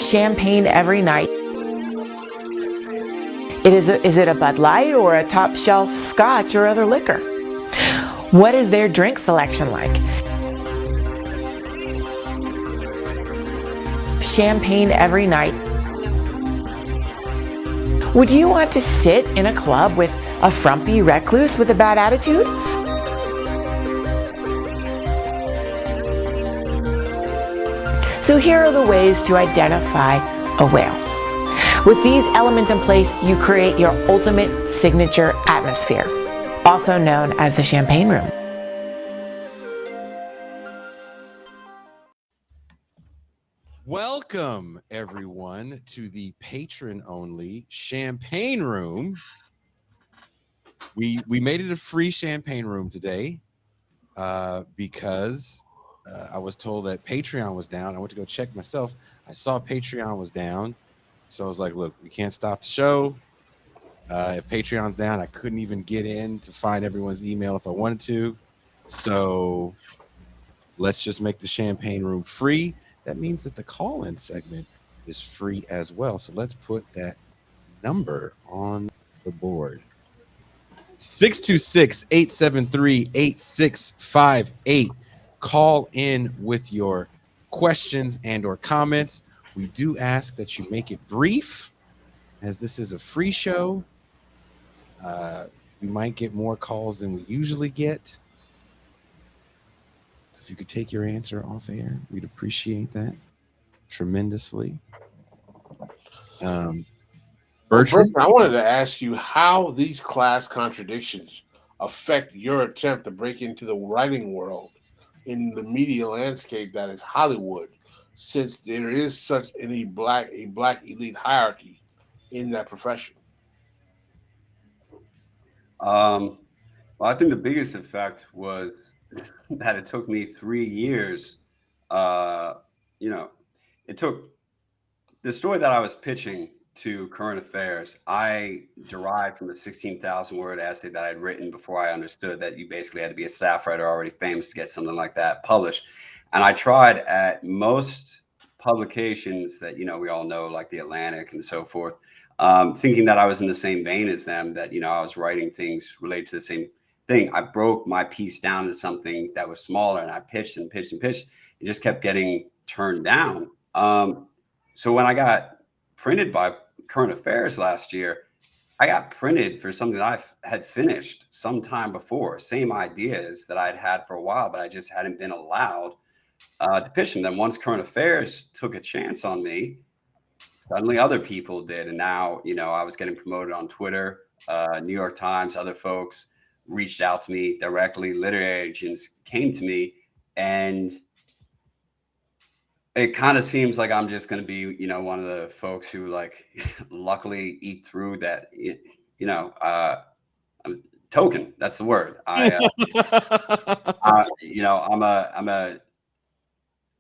champagne every night. Is it a Bud Light or a top shelf scotch or other liquor? What is their drink selection like? Champagne every night. Would you want to sit in a club with a frumpy recluse with a bad attitude? So here are the ways to identify a whale. With these elements in place, you create your ultimate signature atmosphere, also known as the champagne room. Welcome, everyone, to the patron-only champagne room. We made it a free champagne room today because I was told that Patreon was down. I went to go check myself. I saw Patreon was down. So I was like, look, we can't stop the show. If Patreon's down, I couldn't even get in to find everyone's email if I wanted to. So let's just make the champagne room free. That means that the call-in segment is free as well. So let's put that number on the board. 626-873-8658. Call in with your questions and or comments. We do ask that you make it brief, as this is a free show. We might get more calls than we usually get. So if you could take your answer off air, we'd appreciate that tremendously. Bertrand, I wanted to ask you how these class contradictions affect your attempt to break into the writing world in the media landscape that is Hollywood, since there is such a black elite hierarchy in that profession. Well, I think the biggest effect was that it took me 3 years. It took the story that I was pitching to Current Affairs. I derived from a 16,000 word essay that I'd written before I understood that you basically had to be a staff writer already famous to get something like that published. And I tried at most publications that, we all know, like the Atlantic and so forth, thinking that I was in the same vein as them, that, I was writing things related to the same thing. I broke my piece down to something that was smaller, and I pitched and pitched and pitched. It just kept getting turned down. So when I got printed by Current Affairs last year, I got printed for something that I had finished some time before. Same ideas that I'd had for a while, but I just hadn't been allowed to pitch them. Then once Current Affairs took a chance on me, suddenly other people did. And now, I was getting promoted on Twitter. New York Times, other folks reached out to me directly. Literary agents came to me, and it kind of seems like I'm just going to be, one of the folks who luckily eat through that, token. That's the word.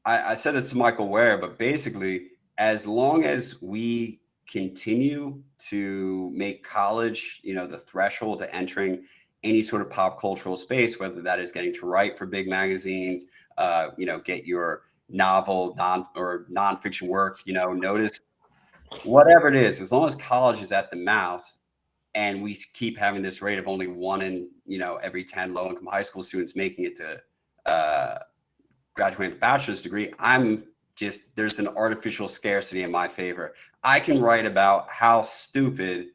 I said this to Michael Ware, but basically, as long as we continue to make college, the threshold to entering any sort of pop cultural space, whether that is getting to write for big magazines, get your novel, nonfiction work, notice, whatever it is, as long as college is at the mouth and we keep having this rate of only 1 in, every 10 low-income high school students making it to graduating with a bachelor's degree, there's an artificial scarcity in my favor. I can write about how stupid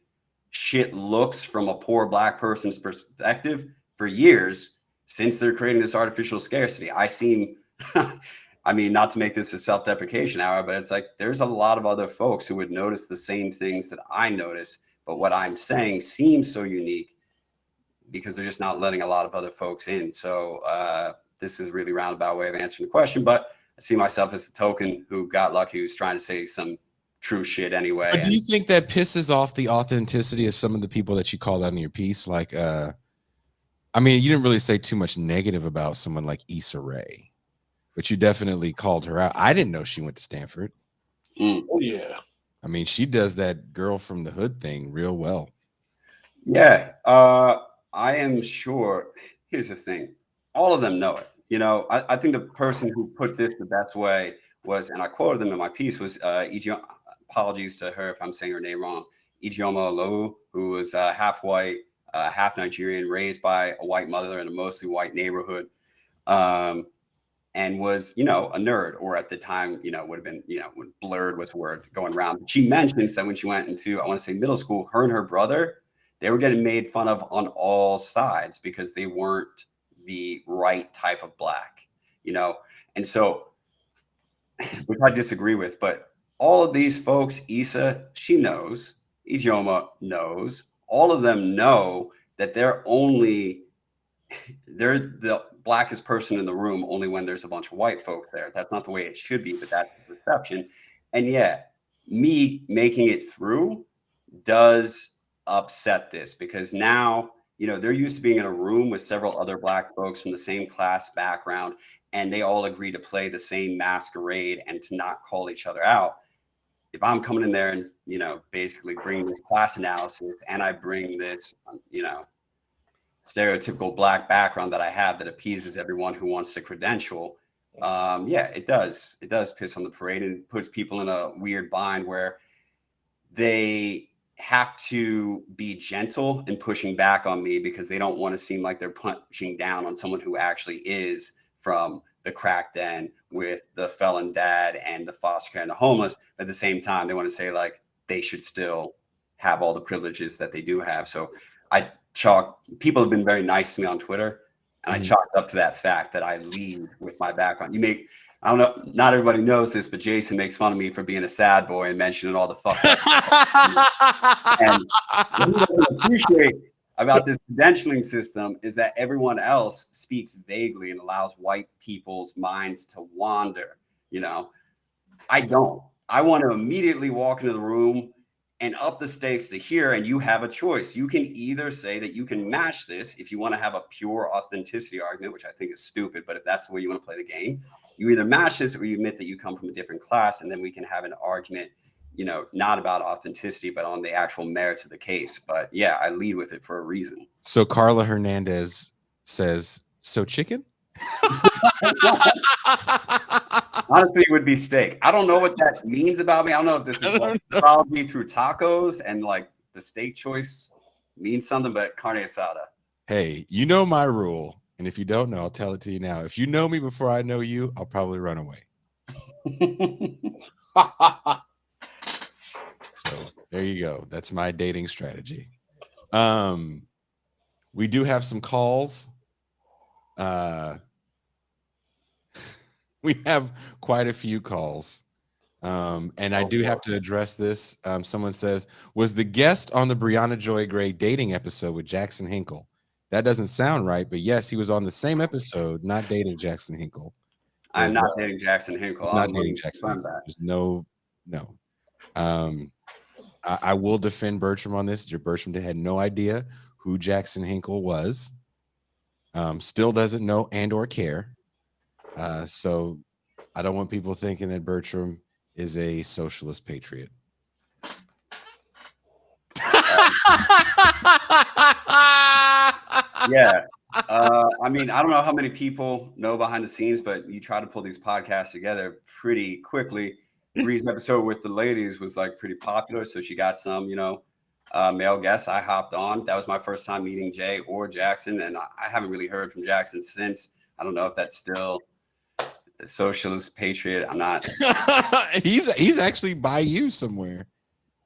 shit looks from a poor Black person's perspective for years since they're creating this artificial scarcity. I seem, not to make this a self-deprecation hour, but it's like there's a lot of other folks who would notice the same things that I notice, but what I'm saying seems so unique because they're just not letting a lot of other folks in. So this is a really roundabout way of answering the question, but I see myself as a token who got lucky, who's trying to say some true shit anyway. But do you think that pisses off the authenticity of some of the people that you called out in your piece? Like, you didn't really say too much negative about someone like Issa Rae, but you definitely called her out. I didn't know she went to Stanford. Oh, yeah. She does that girl from the hood thing real well. Yeah. I am sure. Here's the thing. All of them know it. I think the person who put this the best way was, and I quoted them in my piece, was apologies to her if I'm saying her name wrong, Ijeoma Olowu, who was half white, half Nigerian, raised by a white mother in a mostly white neighborhood, and was, a nerd, or at the time, would have been, when blurred was a word going around. But she mentions that when she went into, I want to say, middle school, her and her brother, they were getting made fun of on all sides because they weren't the right type of black, and so, which I disagree with, but all of these folks, Issa, she knows, Ijeoma knows, all of them know that they're the blackest person in the room only when there's a bunch of white folk there. That's not the way it should be, but that's the perception. And yet, me making it through does upset this, because now, they're used to being in a room with several other black folks from the same class background, and they all agree to play the same masquerade and to not call each other out. If I'm coming in there and, basically bringing this class analysis, and I bring this, stereotypical black background that I have that appeases everyone who wants to credential, it does piss on the parade, and puts people in a weird bind where they have to be gentle in pushing back on me because they don't want to seem like they're punching down on someone who actually is from the crack den with the felon dad and the foster care and the homeless. But at the same time, they want to say like they should still have all the privileges that they do have. So people have been very nice to me on Twitter, and I chalked up to that fact that I lead with my background. I don't know, not everybody knows this, but Jason makes fun of me for being a sad boy and mentioning all the fuck up. And what he doesn't appreciate about this credentialing system is that everyone else speaks vaguely and allows white people's minds to wander. I don't. I want to immediately walk into the room and up the stakes to here, and you have a choice. You can either say that you can match this if you want to have a pure authenticity argument, which I think is stupid, but if that's the way you want to play the game, you either match this or you admit that you come from a different class, and then we can have an argument, not about authenticity, but on the actual merits of the case. But yeah, I lead with it for a reason. So Carla Hernandez says, so chicken? Honestly, it would be steak. I don't know what that means about me. I don't know if this is probably through tacos and like the steak choice means something, but carne asada. Hey, my rule. And if you don't know, I'll tell it to you now. If you know me before I know you, I'll probably run away. So there you go. That's my dating strategy. We do have some calls. We have quite a few calls. And I do have to address this. Someone says, was the guest on the Brianna Joy Gray dating episode with Jackson Hinkle? That doesn't sound right, but yes, he was on the same episode, not dating Jackson Hinkle. I'm not dating Jackson Hinkle. He's not dating Jackson Hinkle. There's no. I will defend Bertram on this. Bertram had no idea who Jackson Hinkle was. Still doesn't know and or care. So I don't want people thinking that Bertram is a socialist patriot. Yeah. I mean, I don't know how many people know behind the scenes, but you try to pull these podcasts together pretty quickly. Bree's episode with the ladies was like pretty popular. So she got some, male guests. I hopped on. That was my first time meeting Jay or Jackson. And I haven't really heard from Jackson since. I don't know if that's still a socialist patriot. I'm not. He's actually by you somewhere.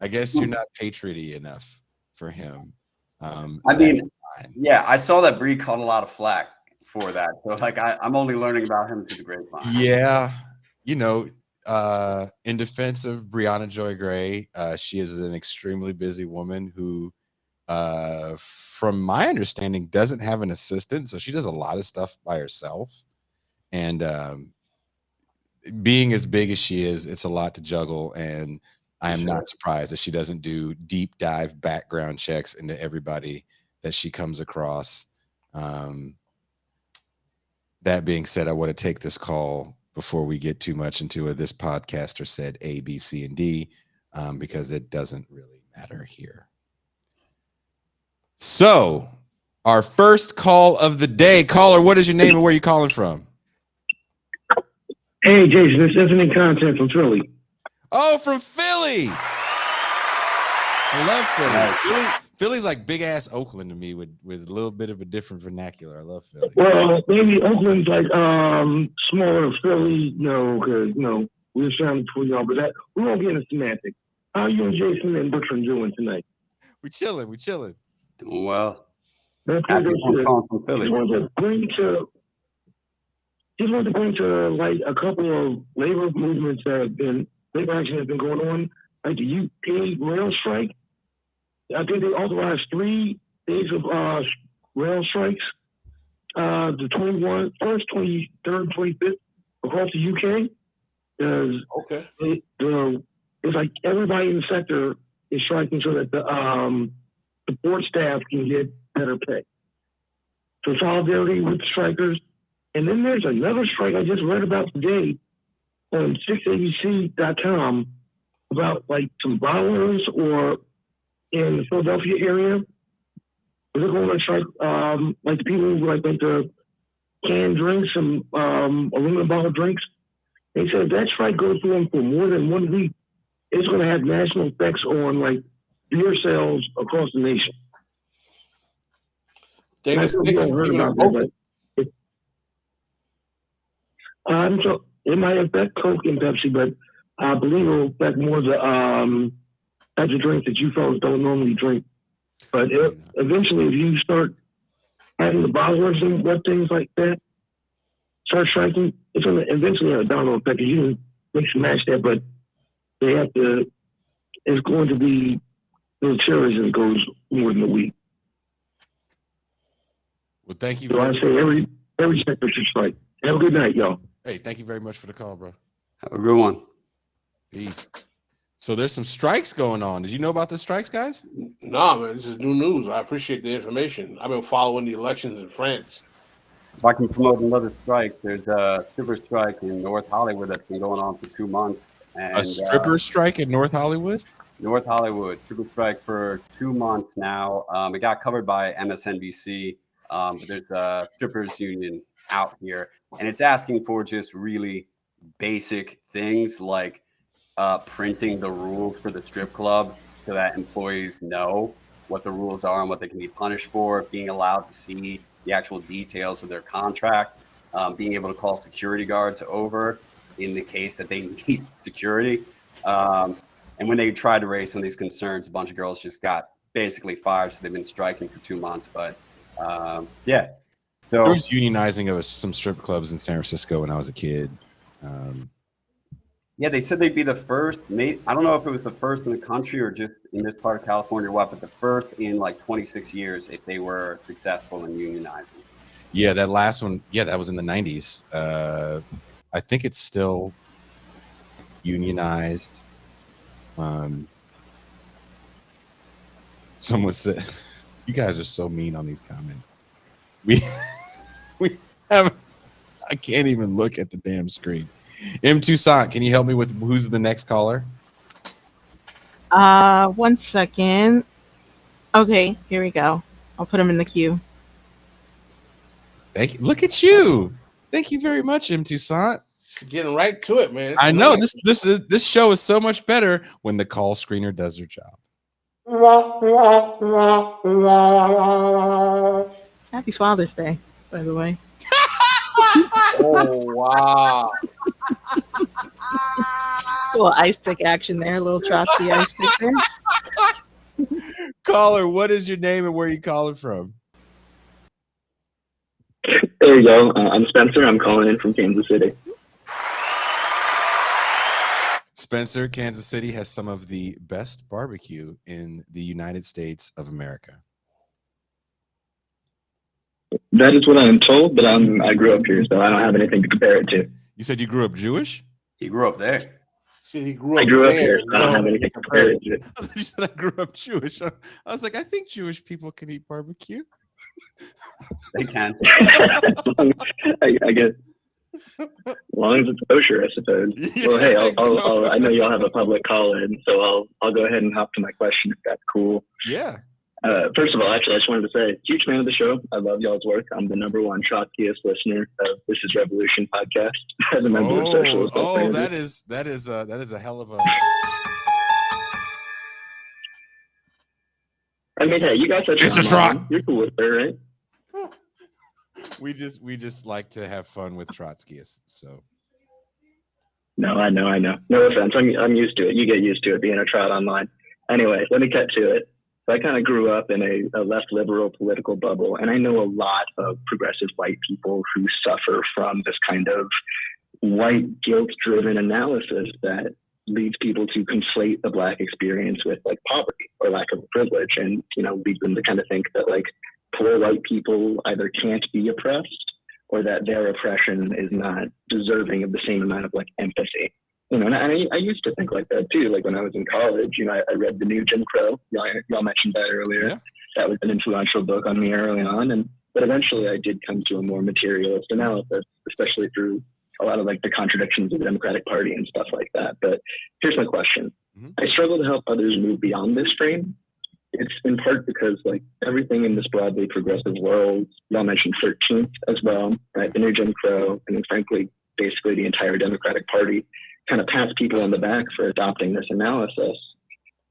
I guess you're not patrioty enough for him. I mean, yeah, I saw that Bree caught a lot of flack for that. So like I'm only learning about him through the grapevine. Yeah. In defense of Brianna Joy Gray, she is an extremely busy woman who, from my understanding, doesn't have an assistant. So she does a lot of stuff by herself. And being as big as she is, it's a lot to juggle. And I am not surprised that she doesn't do deep dive background checks into everybody that she comes across. That being said, I want to take this call before we get too much into it. This podcaster said A, B, C, and D, because it doesn't really matter here. So our first call of the day. Caller, what is your name and where are you calling from? Hey, Jason, this isn't in content from Philly. Oh, from Philly. I love Philly. Philly's like big ass Oakland to me with a little bit of a different vernacular. I love Philly. Well, maybe Oakland's like smaller Philly, because we're trying to y'all, but we won't get into semantics. How are you and Jason and Bertrand doing tonight? We chilling. Doing well. That's Happy good. home from Philly. Just wanted to bring to like a couple of labor movements labor action has been going on, like the UK rail strike. I think they authorized 3 days of rail strikes. The 21st, 23rd, 25th across the UK. Okay. It's like everybody in the sector is striking so that the support staff can get better pay. So solidarity with the strikers. And then there's another strike I just read about today on 6abc.com about like some bottlers or in the Philadelphia area. They're going to strike like the people who like the canned drinks and aluminum bottled drinks. They said if that strike goes on for more than 1 week, it's going to have national effects on like beer sales across the nation. So it might affect Coke and Pepsi, but I believe it will affect more the types of drinks that you folks don't normally drink. But eventually, if you start having the bottlers and what things like that start striking, it's going to eventually have a domino effect. You can mix and match that, but they have to. It's going to be deleterious if it goes more than a week. Well, thank you. So I say every sector should strike. Have a good night, y'all. Hey, thank you very much for the call, bro. Have a good one. Peace. So there's some strikes going on. Did you know about the strikes, guys? Nah, man, this is new news. I appreciate the information. I've been following the elections in France. If I can promote another strike, there's a stripper strike in North Hollywood that's been going on for 2 months. And, a stripper strike in North Hollywood? North Hollywood, stripper strike for 2 months now. It got covered by MSNBC, but there's a strippers union out here, and it's asking for just really basic things like printing the rules for the strip club so that employees know what the rules are and what they can be punished for, being allowed to see the actual details of their contract, being able to call security guards over in the case that they need security. And when they tried to raise some of these concerns, a bunch of girls just got basically fired. So they've been striking for 2 months. But yeah. So there was unionizing of some strip clubs in San Francisco when I was a kid. Yeah, they said they'd be the first. I don't know if it was the first in the country or just in this part of California or what, but the first in like 26 years if they were successful in unionizing. Yeah, that last one. Yeah, that was in the 90s. I think it's still unionized. Someone said, "You guys are so mean on these comments." We have. I can't even look at the damn screen. M. Toussaint, can you help me with who's the next caller? 1 second. Okay, here we go. I'll put him in the queue. Thank you. Look at you. Thank you very much, M. Toussaint. Getting right to it, man. I know this show is so much better when the call screener does their job. Happy Father's Day, by the way. Oh, wow. A little ice pick action there, a little Trotsky ice pick there. Caller, what is your name and where are you calling from? There you go. I'm Spencer. I'm calling in from Kansas City. Spencer, Kansas City has some of the best barbecue in the United States of America. That is what I am told, but I grew up here, so I don't have anything to compare it to. You said you grew up Jewish? He grew up there. See, he grew up I grew up there. here, so I don't have anything to compare it to. You said I grew up Jewish. I was like, I think Jewish people can eat barbecue. They can. I guess. As long as it's kosher, I suppose. Yeah, well, hey, I know y'all have a public call in, so I'll go ahead and hop to my question if that's cool. Yeah. First of all, actually, I just wanted to say, huge fan of the show. I love y'all's work. I'm the #1 Trotskyist listener of This Is Revolution podcast as a member of Socialist Alternatives. that is a hell of a. I mean, hey, you guys are It's a trot. You're cool with her, right? We just like to have fun with Trotskyists. So. No, I know. No offense. I'm used to it. You get used to it being a trot online. Anyway, let me cut to it. So I kind of grew up in a less liberal political bubble, and I know a lot of progressive white people who suffer from this kind of white guilt-driven analysis that leads people to conflate the Black experience with like poverty or lack of privilege, and leads them to kind of think that like poor white people either can't be oppressed or that their oppression is not deserving of the same amount of like empathy. And I used to think like that too. Like when I was in college, I read The New Jim Crow. Y'all mentioned that earlier. Yeah. That was an influential book on me early on. But eventually I did come to a more materialist analysis, especially through a lot of like the contradictions of the Democratic Party and stuff like that. But here's my question. Mm-hmm. I struggle to help others move beyond this frame. It's in part because like everything in this broadly progressive world, y'all mentioned 13th as well, right? The New Jim Crow, and then frankly, basically the entire Democratic Party kind of pats people on the back for adopting this analysis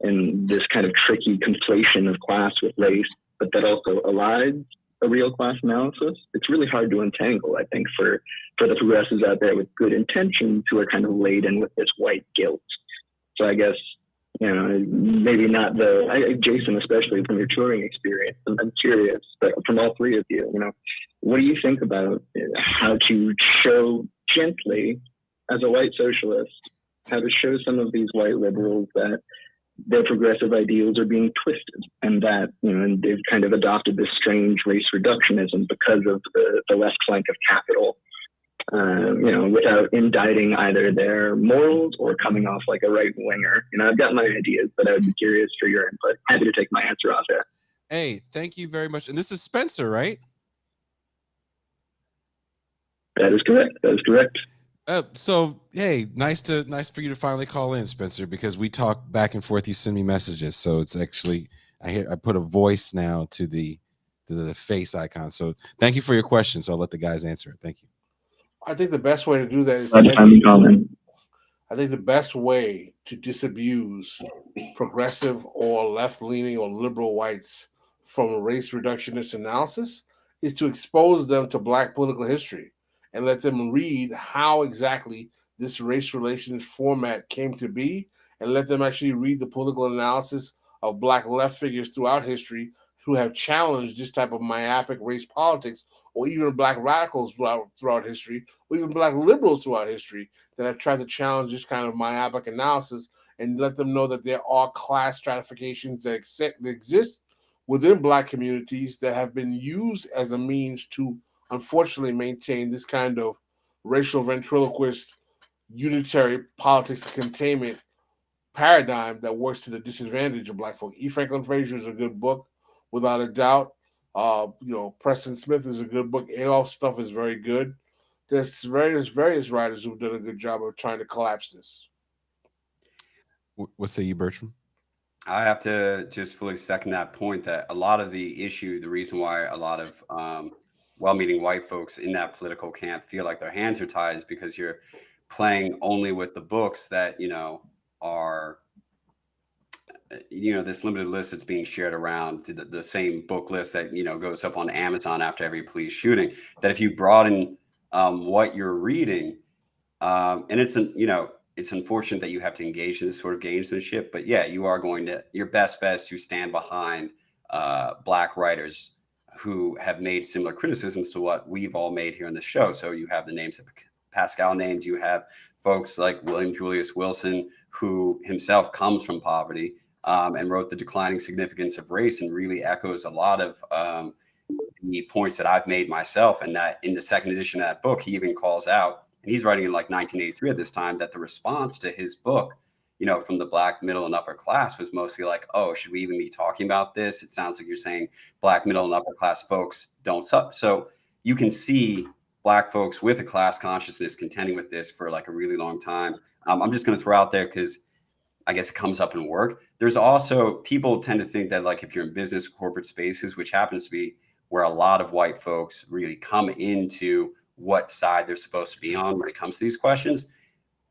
and this kind of tricky conflation of class with race, but that also elides a real class analysis. It's really hard to untangle, I think, for the progressives out there with good intentions who are kind of laden with this white guilt. So I guess, maybe not Jason, especially from your touring experience, I'm curious, but from all three of you, what do you think about how to show gently, as a white socialist, how to show some of these white liberals that their progressive ideals are being twisted and that, and they've kind of adopted this strange race reductionism because of the left flank of capital, without indicting either their morals or coming off like a right winger. I've got my ideas, but I would be curious for your input. Happy to take my answer off there. Hey, thank you very much. And this is Spencer, right? That is correct. So hey, nice for you to finally call in, Spencer, because we talk back and forth. You send me messages, so it's actually I put a voice now to the face icon. So thank you for your question. So I'll let the guys answer it. Thank you. I think the best way to do that is I think the best way to disabuse progressive or left-leaning or liberal whites from a race reductionist analysis is to expose them to Black political history and let them read how exactly this race relations format came to be, and let them actually read the political analysis of Black left figures throughout history who have challenged this type of myopic race politics, or even Black radicals throughout history, or even Black liberals throughout history that have tried to challenge this kind of myopic analysis, and let them know that there are class stratifications that exist within Black communities that have been used as a means to unfortunately maintain this kind of racial ventriloquist unitary politics and containment paradigm that works to the disadvantage of Black folk. E. Franklin Frazier is a good book, without a doubt. Preston Smith is a good book. Adolf's stuff is very good. There's various writers who've done a good job of trying to collapse this. What say you, Bertram? I have to just fully second that point, that a lot of the reason why a lot of well-meaning white folks in that political camp feel like their hands are tied is because you're playing only with the books that, are, this limited list that's being shared around, the same book list that, goes up on Amazon after every police shooting, that if you broaden what you're reading, and it's unfortunate that you have to engage in this sort of gamesmanship, but yeah, you are your best bet is to stand behind Black writers who have made similar criticisms to what we've all made here on the show. So you have the names that Pascal named, you have folks like William Julius Wilson, who himself comes from poverty, and wrote The Declining Significance of Race, and really echoes a lot of the points that I've made myself. And that in the second edition of that book, he even calls out, and he's writing in like 1983 at this time, that the response to his book, from the Black middle and upper class was mostly like, oh, should we even be talking about this? It sounds like you're saying Black middle and upper class folks don't suck. So you can see Black folks with a class consciousness contending with this for like a really long time. I'm just going to throw out there, because I guess it comes up in work. there's also, people tend to think that like if you're in business corporate spaces, which happens to be where a lot of white folks really come into what side they're supposed to be on when it comes to these questions,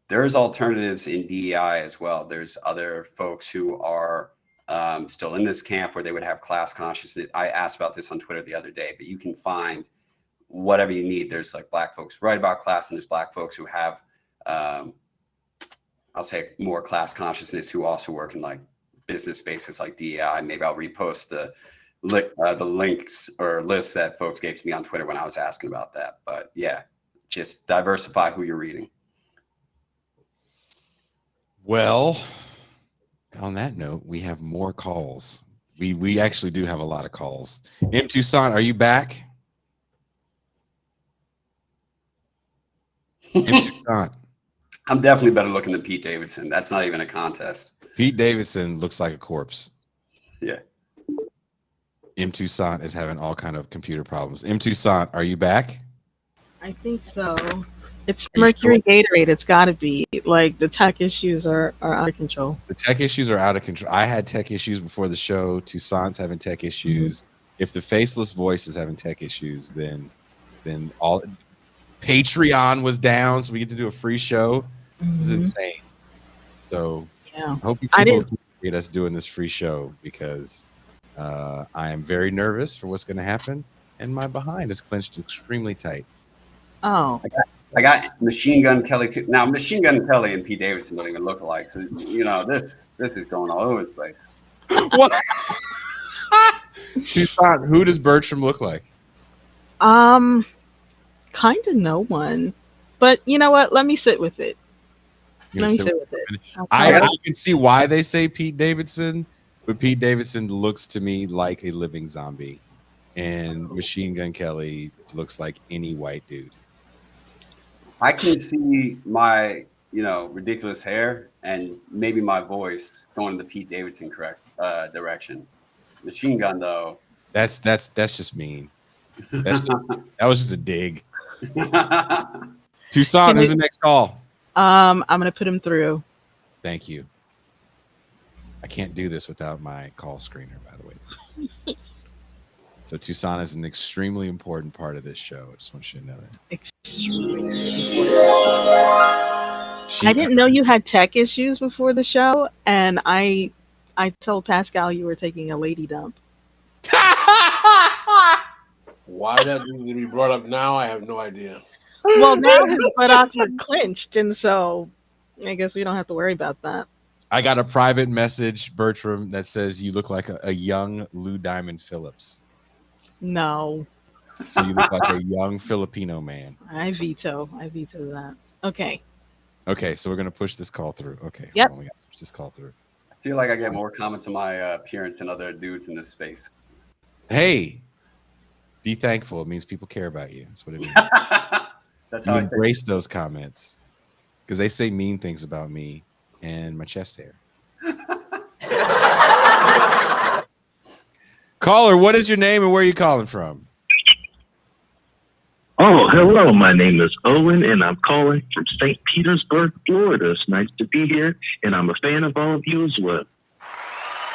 there's alternatives in DEI as well. There's other folks who are still in this camp where they would have class consciousness. I asked about this on Twitter the other day, but you can find whatever you need. There's like Black folks who write about class, and there's Black folks who have, I'll say, more class consciousness, who also work in like business spaces like DEI. Maybe I'll repost the links or lists that folks gave to me on Twitter when I was asking about that. But yeah, just diversify who you're reading. Well, on that note, we have more calls. We actually do have a lot of calls. M. Toussaint, are you back? M. Toussaint. I'm definitely better looking than Pete Davidson. That's not even a contest. Pete Davidson looks like a corpse. Yeah. M. Toussaint is having all kind of computer problems. M. Toussaint, are you back? I think so. It's Mercury Gatorade. It's got to be. Like, the tech issues are out of control. The tech issues are out of control. I had tech issues before the show. Toussaint's having tech issues. If the faceless voice is having tech issues, then all Patreon was down, so we get to do a free show. This is insane. So yeah, I hope people appreciate us doing this free show, because I am very nervous for what's going to happen, and my behind is clenched extremely tight. Oh, I got Machine Gun Kelly too. Now, Machine Gun Kelly and Pete Davidson don't even look alike, so you know this is going all over the place. What? Toussaint, who does Bertram look like? kind of no one. But you know what? Let me sit with it. Let me sit with it. I can see why they say Pete Davidson, but Pete Davidson looks to me like a living zombie, and Machine Gun Kelly looks like any white dude. I can see my, ridiculous hair and maybe my voice going in the Pete Davidson correct direction. Machine Gun, though. That's just mean. That was just a dig. Toussaint, who's the next call? I'm gonna put him through. Thank you. I can't do this without my call screener, by the way. So Toussaint is an extremely important part of this show. I just want you to know that. I didn't know you had tech issues before the show, and I told Pascal you were taking a lady dump. Why that needs to be brought up now, I have no idea. Well, now his buttocks are clenched, and so I guess we don't have to worry about that. I got a private message, Bertram, that says you look like a young Lou Diamond Phillips. No. So you look like a young Filipino man. I veto that. Okay, so we're gonna push this call through. Okay. Yep. Hold on, we gotta push this call through. I feel like I get more comments on my appearance than other dudes in this space. Hey, be thankful. It means people care about you. That's what it means. That's You how embrace those comments, because they say mean things about me and my chest hair. Caller, what is your name and where are you calling from? Oh, hello. My name is Owen, and I'm calling from St. Petersburg, Florida. It's nice to be here, and I'm a fan of all of you as well.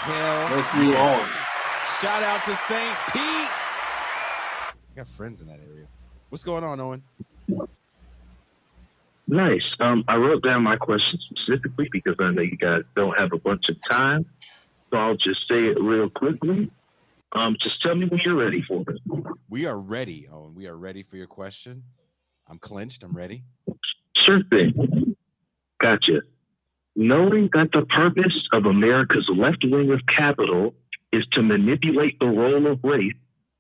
Thank you, Owen. Shout out to St. Pete. I got friends in that area. What's going on, Owen? Nice. I wrote down my question specifically because I know you guys don't have a bunch of time, so I'll just say it real quickly. Just tell me when you're ready for it. We are ready, Owen. We are ready for your question. I'm clenched. I'm ready. Sure thing. Gotcha. Knowing that the purpose of America's left wing of capital is to manipulate the role of race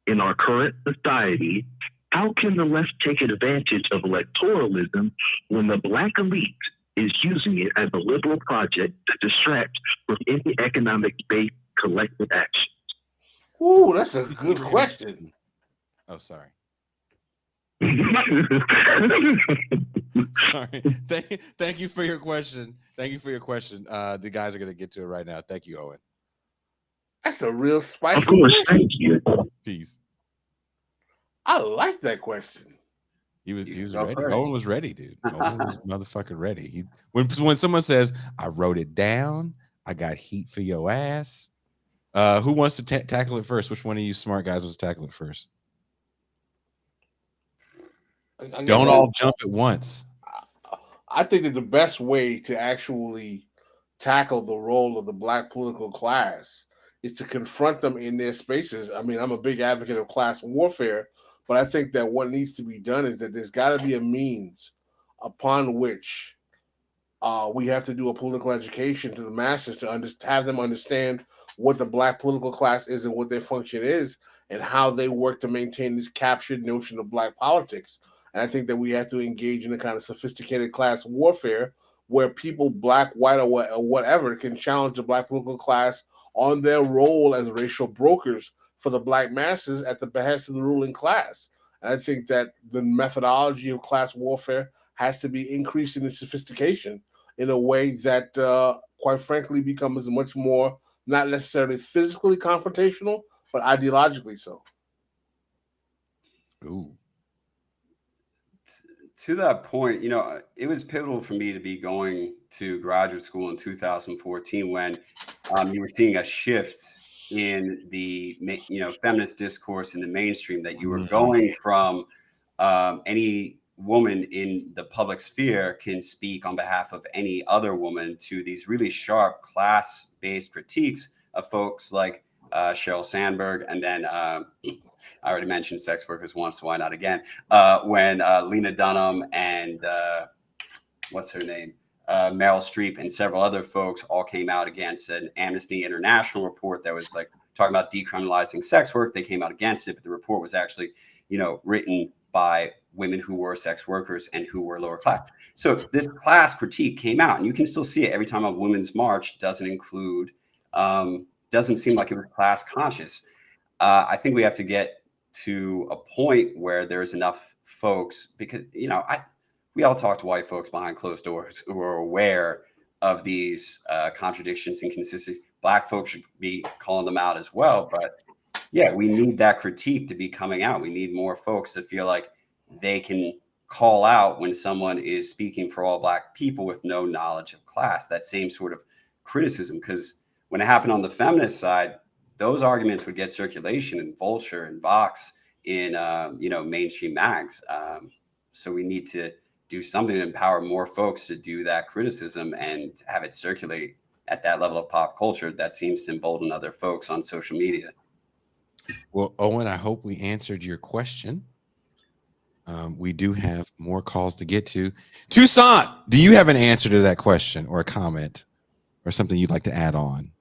in our current society, how can the left take advantage of electoralism when the black elite is using it as a liberal project to distract from any economic-based collective action? Ooh, that's a good question. Oh, sorry. Sorry. Thank you for your question. Thank you for your question. The guys are going to get to it right now. Thank you, Owen. That's a real spicy Of course, question. thank you. Peace. I like that question. He was You ready. go first. Owen was ready, dude. Owen was motherfucking ready. When someone says, I wrote it down, I got heat for your ass. Who wants to tackle it first? Which one of you smart guys wants to tackle it first? Don't all jump at once. I think that the best way to actually tackle the role of the Black political class is to confront them in their spaces. I mean, I'm a big advocate of class warfare, but I think that what needs to be done is that there's got to be a means upon which we have to do a political education to the masses to have them understand what the Black political class is and what their function is and how they work to maintain this captured notion of Black politics. And I think that we have to engage in a kind of sophisticated class warfare where people, Black, white, or whatever, can challenge the Black political class on their role as racial brokers for the Black masses at the behest of the ruling class. And I think that the methodology of class warfare has to be increased in its sophistication in a way that, quite frankly, becomes much more, not necessarily physically confrontational, but ideologically so. Ooh. To that point, it was pivotal for me to be going to graduate school in 2014 when you were seeing a shift in the feminist discourse in the mainstream, that you were going from any woman in the public sphere can speak on behalf of any other woman to these really sharp class-based critiques of folks like Sheryl Sandberg, and then I already mentioned sex workers once, so why not again? When Lena Dunham and what's her name? Meryl Streep and several other folks all came out against an Amnesty International report that was like talking about decriminalizing sex work. They came out against it, but the report was actually, written by women who were sex workers and who were lower class. So this class critique came out, and you can still see it every time a women's march doesn't seem like it was class conscious. I think we have to get to a point where there's enough folks, because we all talk to white folks behind closed doors who are aware of these contradictions and inconsistencies. Black folks should be calling them out as well, but yeah, we need that critique to be coming out. We need more folks to feel like they can call out when someone is speaking for all Black people with no knowledge of class. That same sort of criticism, because when it happened on the feminist side, those arguments would get circulation in Vulture and Vox, in mainstream mags. So we need to do something to empower more folks to do that criticism and have it circulate at that level of pop culture. That seems to embolden other folks on social media. Well, Owen, I hope we answered your question. We do have more calls to get to. Toussaint, do you have an answer to that question or a comment or something you'd like to add on?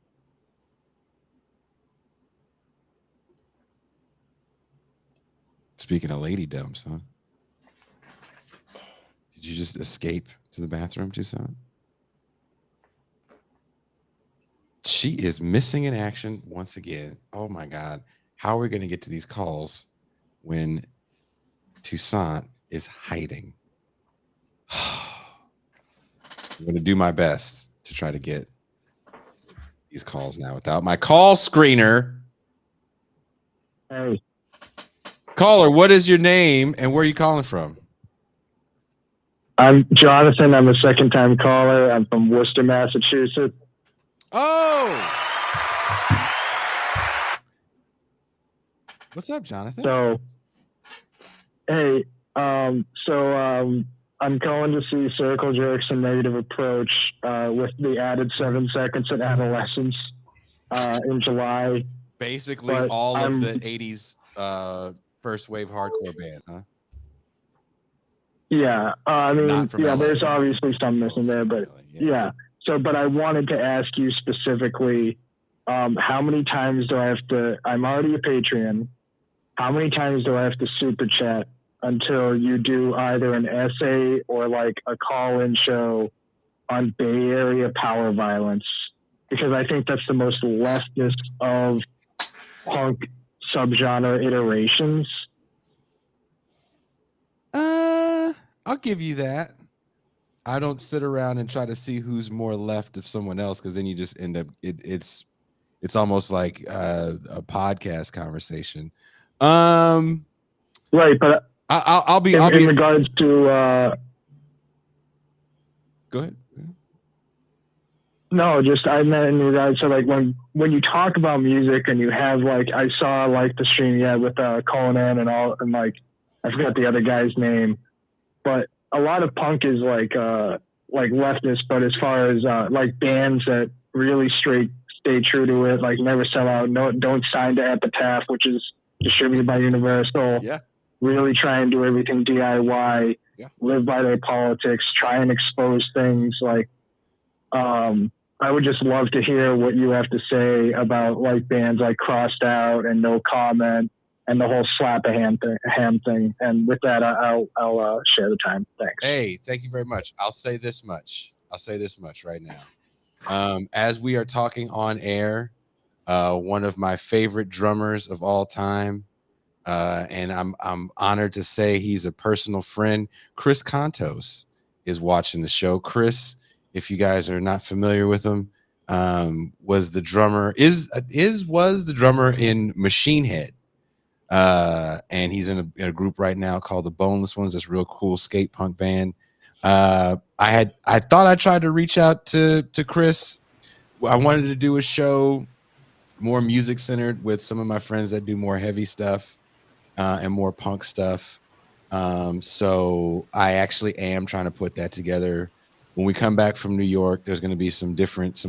Speaking of lady dumps, huh? Did you just escape to the bathroom, Toussaint? She is missing in action once again. Oh my God. How are we going to get to these calls when Toussaint is hiding? I'm going to do my best to try to get these calls now without my call screener. Hey. Caller, what is your name and where are you calling from? I'm Jonathan. I'm a second-time caller. I'm from Worcester, Massachusetts. Oh! What's up, Jonathan? So, hey, I'm calling to see Circle Jerks and Negative Approach with the added 7 seconds at Adolescence in July. Basically, but all of the 80s first wave hardcore bands, huh? Yeah, I mean, LA. There's obviously some missing there, but yeah. So, but I wanted to ask you specifically, how many times do I have to? I'm already a Patreon. How many times do I have to super chat until you do either an essay or like a call-in show on Bay Area power violence? Because I think that's the most leftist of punk subgenre iterations. I'll give you that. I don't sit around and try to see who's more left of someone else, because then you just end up it's almost like a podcast conversation. Right, but I'll be in regards to go ahead. No, just I meant in regards to like when you talk about music and you have like I saw like the stream with Conan and all and like I forgot the other guy's name, but a lot of punk is like leftist, but as far as like bands that really stay true to it, like never sell out, don't sign to Epitaph, which is distributed by Universal. Yeah. Really try and do everything DIY. Yeah. Live by their politics. Try and expose things like. I would just love to hear what you have to say about like bands like Crossed Out and No Comment and the whole Slap a Ham thing. And with that, I'll share the time. Thanks. Hey, thank you very much. I'll say this much right now. As we are talking on air, one of my favorite drummers of all time, and I'm honored to say he's a personal friend, Chris Cantos, is watching the show. Chris, if you guys are not familiar with him, was the drummer in Machine Head, and he's in a group right now called the Boneless Ones. This real cool skate punk band. I thought I tried to reach out to Chris. I wanted to do a show more music centered with some of my friends that do more heavy stuff and more punk stuff. So I actually am trying to put that together. When we come back from New York, there's going to be some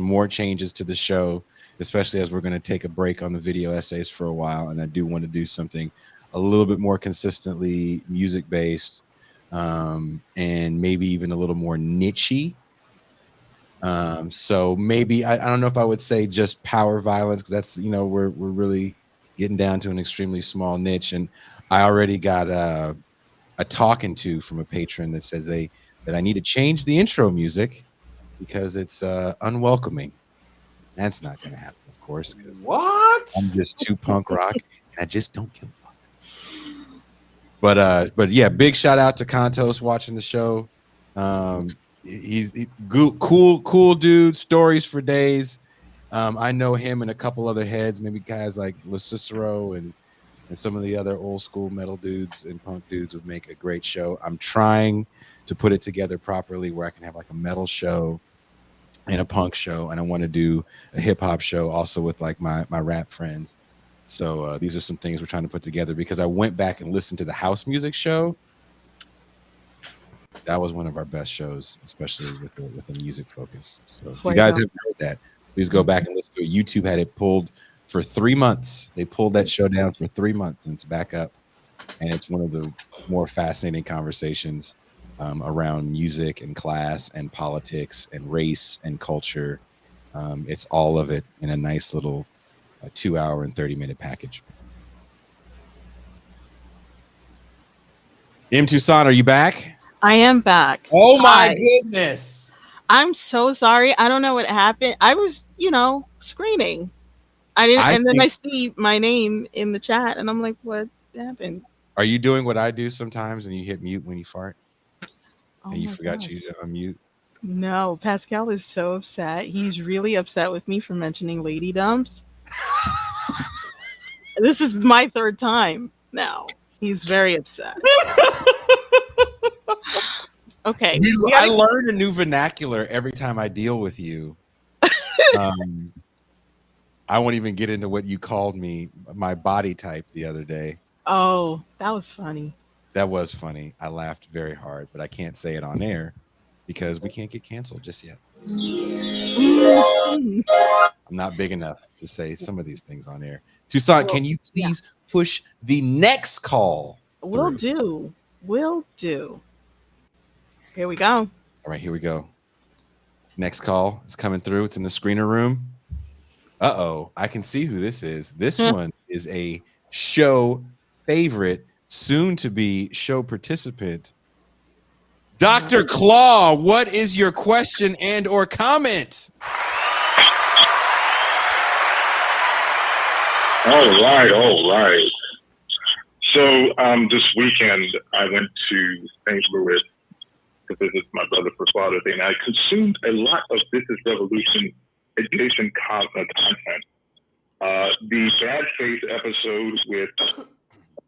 more changes to the show, especially as we're going to take a break on the video essays for a while. And I do want to do something a little bit more consistently music based, and maybe even a little more niche-y. So maybe I don't know if I would say just power violence, because that's, we're really getting down to an extremely small niche. And I already got a talking to from a patron that says that I need to change the intro music because it's unwelcoming. That's not going to happen, of course, because I'm just too punk rock and I just don't give a fuck. But yeah, big shout out to Cantos watching the show. He's cool dude, stories for days. I know him and a couple other heads, maybe guys like LeCicero and some of the other old school metal dudes and punk dudes would make a great show. I'm trying to put it together properly where I can have like a metal show and a punk show, and I want to do a hip hop show also with like my rap friends. So these are some things we're trying to put together, because I went back and listened to the house music show. That was one of our best shows, especially with a music focus. So if you guys haven't heard that, please go back and listen to it. YouTube had it pulled for 3 months. They pulled that show down for 3 months, and it's back up. And it's one of the more fascinating conversations around music and class and politics and race and culture. It's all of it in a nice little 2 hour and 30-minute package. M. Tucson, are you back? I am back. Oh my goodness. I'm so sorry. I don't know what happened. I was, screening. And then I see my name in the chat and I'm like, what happened? Are you doing what I do sometimes and you hit mute when you fart? Oh, and you forgot you to unmute? No, Pascal is so upset. He's really upset with me for mentioning lady dumps. This is my 3rd time now. He's very upset. Okay. I learn a new vernacular every time I deal with you. I won't even get into what you called me, my body type, the other day. Oh, that was funny. That was funny. I laughed very hard, but I can't say it on air because we can't get canceled just yet. I'm not big enough to say some of these things on air. Tucson, can you please push the next call? Will do. Here we go. All right, here we go. Next call is coming through. It's in the screener room. Uh-oh, I can see who this is. This one is a show favorite, soon to be show participant. Dr. Claw, what is your question and or comment? All right. So this weekend I went to St. Louis to visit my brother for Father's Day, and I consumed a lot of Business Revolution adjacent content. The Bad Faith episode with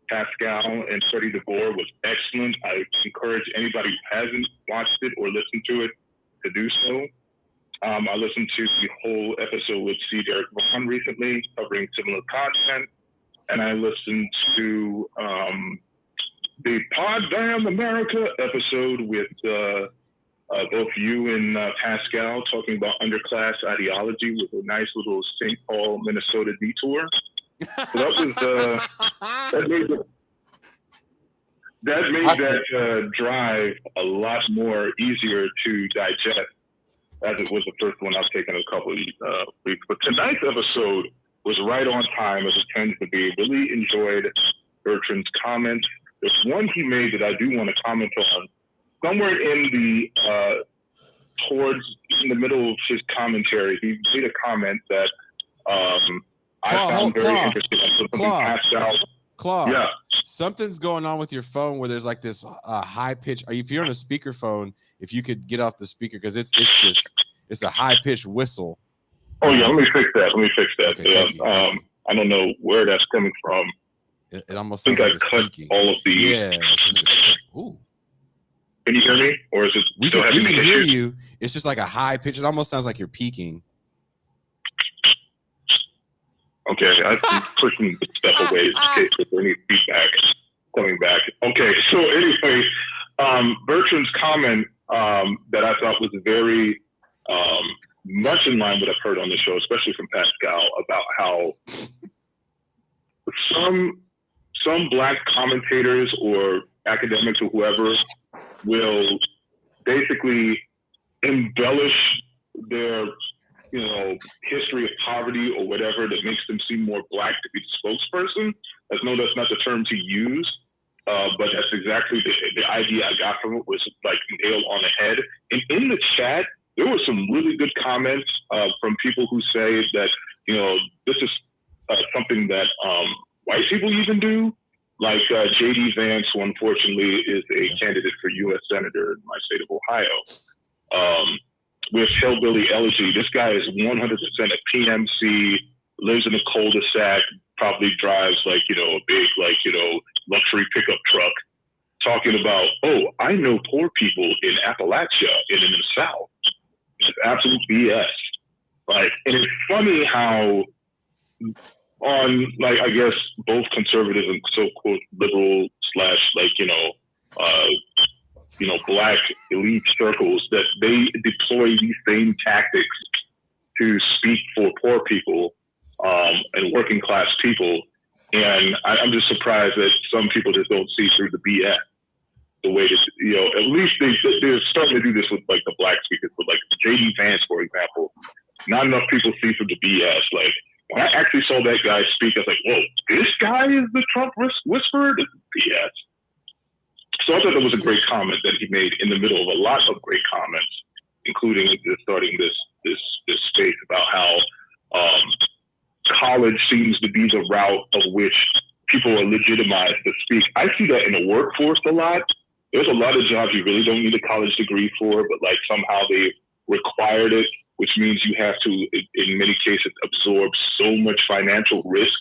Pascal and Freddie DeBoer was excellent. I encourage anybody who hasn't watched it or listened to it to do so. I listened to the whole episode with C. Derek Vaughn recently, covering similar content, and I listened to the Pod Damn America episode with both you and Pascal talking about underclass ideology with a nice little St. Paul, Minnesota detour. So that made that drive a lot more easier to digest, as it was the first one I've taken a couple of weeks. But tonight's episode was right on time, as it tends to be. Really enjoyed Bertrand's comments. There's one he made that I do want to comment on. Somewhere in the middle of his commentary, he made a comment that I found very interesting. Claw, yeah. Something's going on with your phone where there's like this high pitch. If you're on a speakerphone, if you could get off the speaker, because it's a high pitched whistle. Oh yeah, let me fix that. Okay, thank you. I don't know where that's coming from. It almost I think sounds like I it's cut peaking. all of the. Yeah. Ooh. Can you hear me, or is it? We can hear you. It's just like a high pitch. It almost sounds like you're peaking. Okay, I'm pushing the stuff away in case there's any feedback coming back. Okay, so anyway, Bertrand's comment that I thought was very much in line with what I've heard on the show, especially from Pascal, about how some Black commentators or academics or whoever will basically embellish their history of poverty or whatever that makes them seem more Black to be the spokesperson. I know that's not the term to use, but that's exactly the idea I got from it, was like nail on the head. And in the chat, there were some really good comments from people who say that, this is something that white people even do. Like J.D. Vance, who unfortunately is a candidate for U.S. Senator in my state of Ohio. With Hillbilly Elegy, this guy is 100% a PMC, lives in a cul-de-sac, probably drives like, a big, luxury pickup truck, talking about, I know poor people in Appalachia and in the South. It's absolute BS. And it's funny how on, I guess, both conservative and so-called liberal / Black elite circles, that they deploy these same tactics to speak for poor people and working class people. And I'm just surprised that some people just don't see through the BS. The way that, at least they're starting to do this with the Black speakers, but J.D. Vance, for example, not enough people see through the BS. When I actually saw that guy speak, I was like, whoa, this guy is the Trump whisperer? This is BS. So I thought that was a great comment that he made in the middle of a lot of great comments, including starting this space about how college seems to be the route of which people are legitimized to speak. I see that in the workforce a lot. There's a lot of jobs you really don't need a college degree for, but somehow they required it, which means you have to, in many cases, absorb so much financial risk